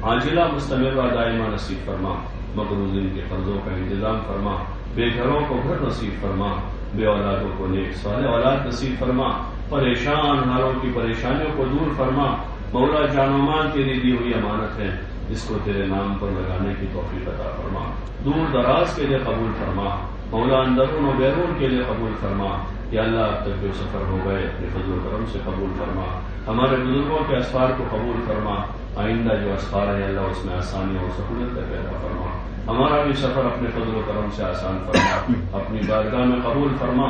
عاجلہ مستمرہ دائمہ نصیب فرما، مقروضین کے قرضوں کا انتظام فرما، بے گھروں کو گھر نصیب فرما، بے اولادوں کو نیک صالح اولاد نصیب فرما، پریشان حالوں کی پریشانیوں کو دور فرما، مولا جان و مال تیری دی ہوئی امانت ہے، اس کو تیرے نام پر لگانے کی توفیق عطا فرما، دور دراز کے لیے قبول فرما، مولا اندرون و بیرون کے لیے قبول فرما، یا اللہ اب تک جو سفر ہو گئے اپنے فضل و کرم سے قبول فرما، ہمارے بزرگوں کے اسفار کو قبول فرما، آئندہ جو اسفار ہے اللہ اس میں آسانی اور سہولت پیدا فرما، ہمارا بھی سفر اپنے فضل و کرم سے آسان فرما، اپنی بارگاہ میں قبول فرما،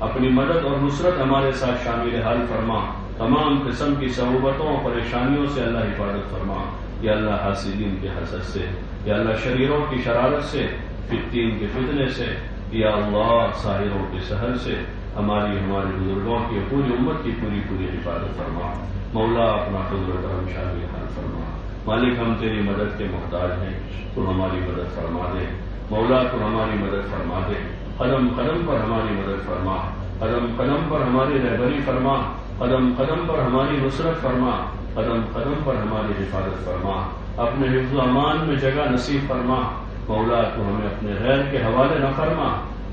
اپنی مدد اور نصرت ہمارے ساتھ شامل حال فرما، تمام قسم کی صعوبتوں اور پریشانیوں سے اللہ حفاظت فرما، یا اللہ حاسدین کے حسد سے، یا اللہ شریروں کی شرارت سے، فتین کے فتنے سے، یا اللہ ساحروں کے سحر سے ہمارے بزرگوں کی پوری امت کی پوری پوری حفاظت فرما، مولا اپنا فضل و کرم شامل حال فرما، مالک ہم تیری مدد کے محتاج ہیں، تو ہماری مدد فرما دے، مولا تو ہماری مدد فرما دے، قدم قدم پر ہماری مدد فرما، قدم قدم پر ہماری رہبری فرما، قدم قدم پر ہماری نصرت فرما، قدم قدم پر ہماری حفاظت فرما، اپنے حفظ و امان میں جگہ نصیب فرما، مولا تو ہمیں اپنے غیر کے حوالے نہ فرما،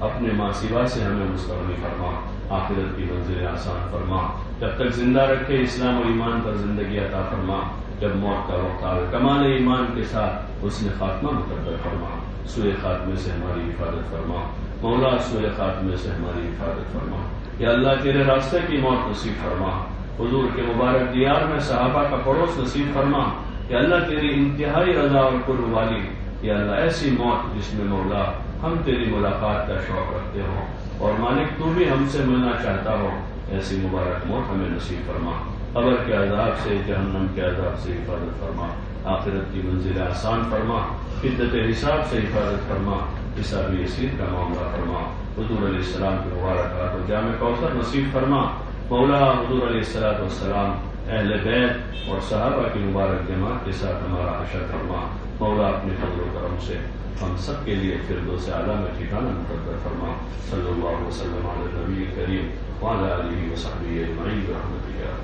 اپنے ماں سوا سے ہمیں مستغنی فرما، آخرت کی منزل آسان فرما، جب تک زندہ رکھے اسلام و ایمان پر زندگی عطا فرما، جب موت کا وقت آئے کمال ایمان کے ساتھ اس نے خاتمہ مقدر فرما، سوء خاتمے سے ہماری حفاظت فرما، مولا سوء خاتمے سے ہماری حفاظت فرما، یا اللہ تیرے راستے کی موت نصیب فرما، حضور کے مبارک دیار میں صحابہ کا پڑوس نصیب فرما، یا اللہ تیری انتہائی رضا اور قرب والی، یا اللہ ایسی موت جس میں مولا ہم تیری ملاقات کا شوق رکھتے ہوں اور مالک تو بھی ہم سے ملنا چاہتا ہو، ایسی مبارک موت ہمیں نصیب فرما، قبر کے عذاب سے، جہنم کے عذاب سے حفاظت فرما، آخرت کی منزل آسان فرما، شدت حساب سے حفاظت فرما، حساب یسیر کا معاملہ فرما، حضور علیہ السلام کی مبارکات و جامع کوثر نصیب فرما، مولا حضور علیہ السلام اہل بیت اور صحابہ کی مبارک جماعت کے ساتھ ہمارا حشر فرما، مولا اپنے فضل و کرم سے ہم سب کے لیے فردوس اعلیٰ میں ٹھکانہ مقرر فرما، صلی اللہ وسلم علی نبی کریم وعلی آلہ وصحبہ اجمعین برحمتک یا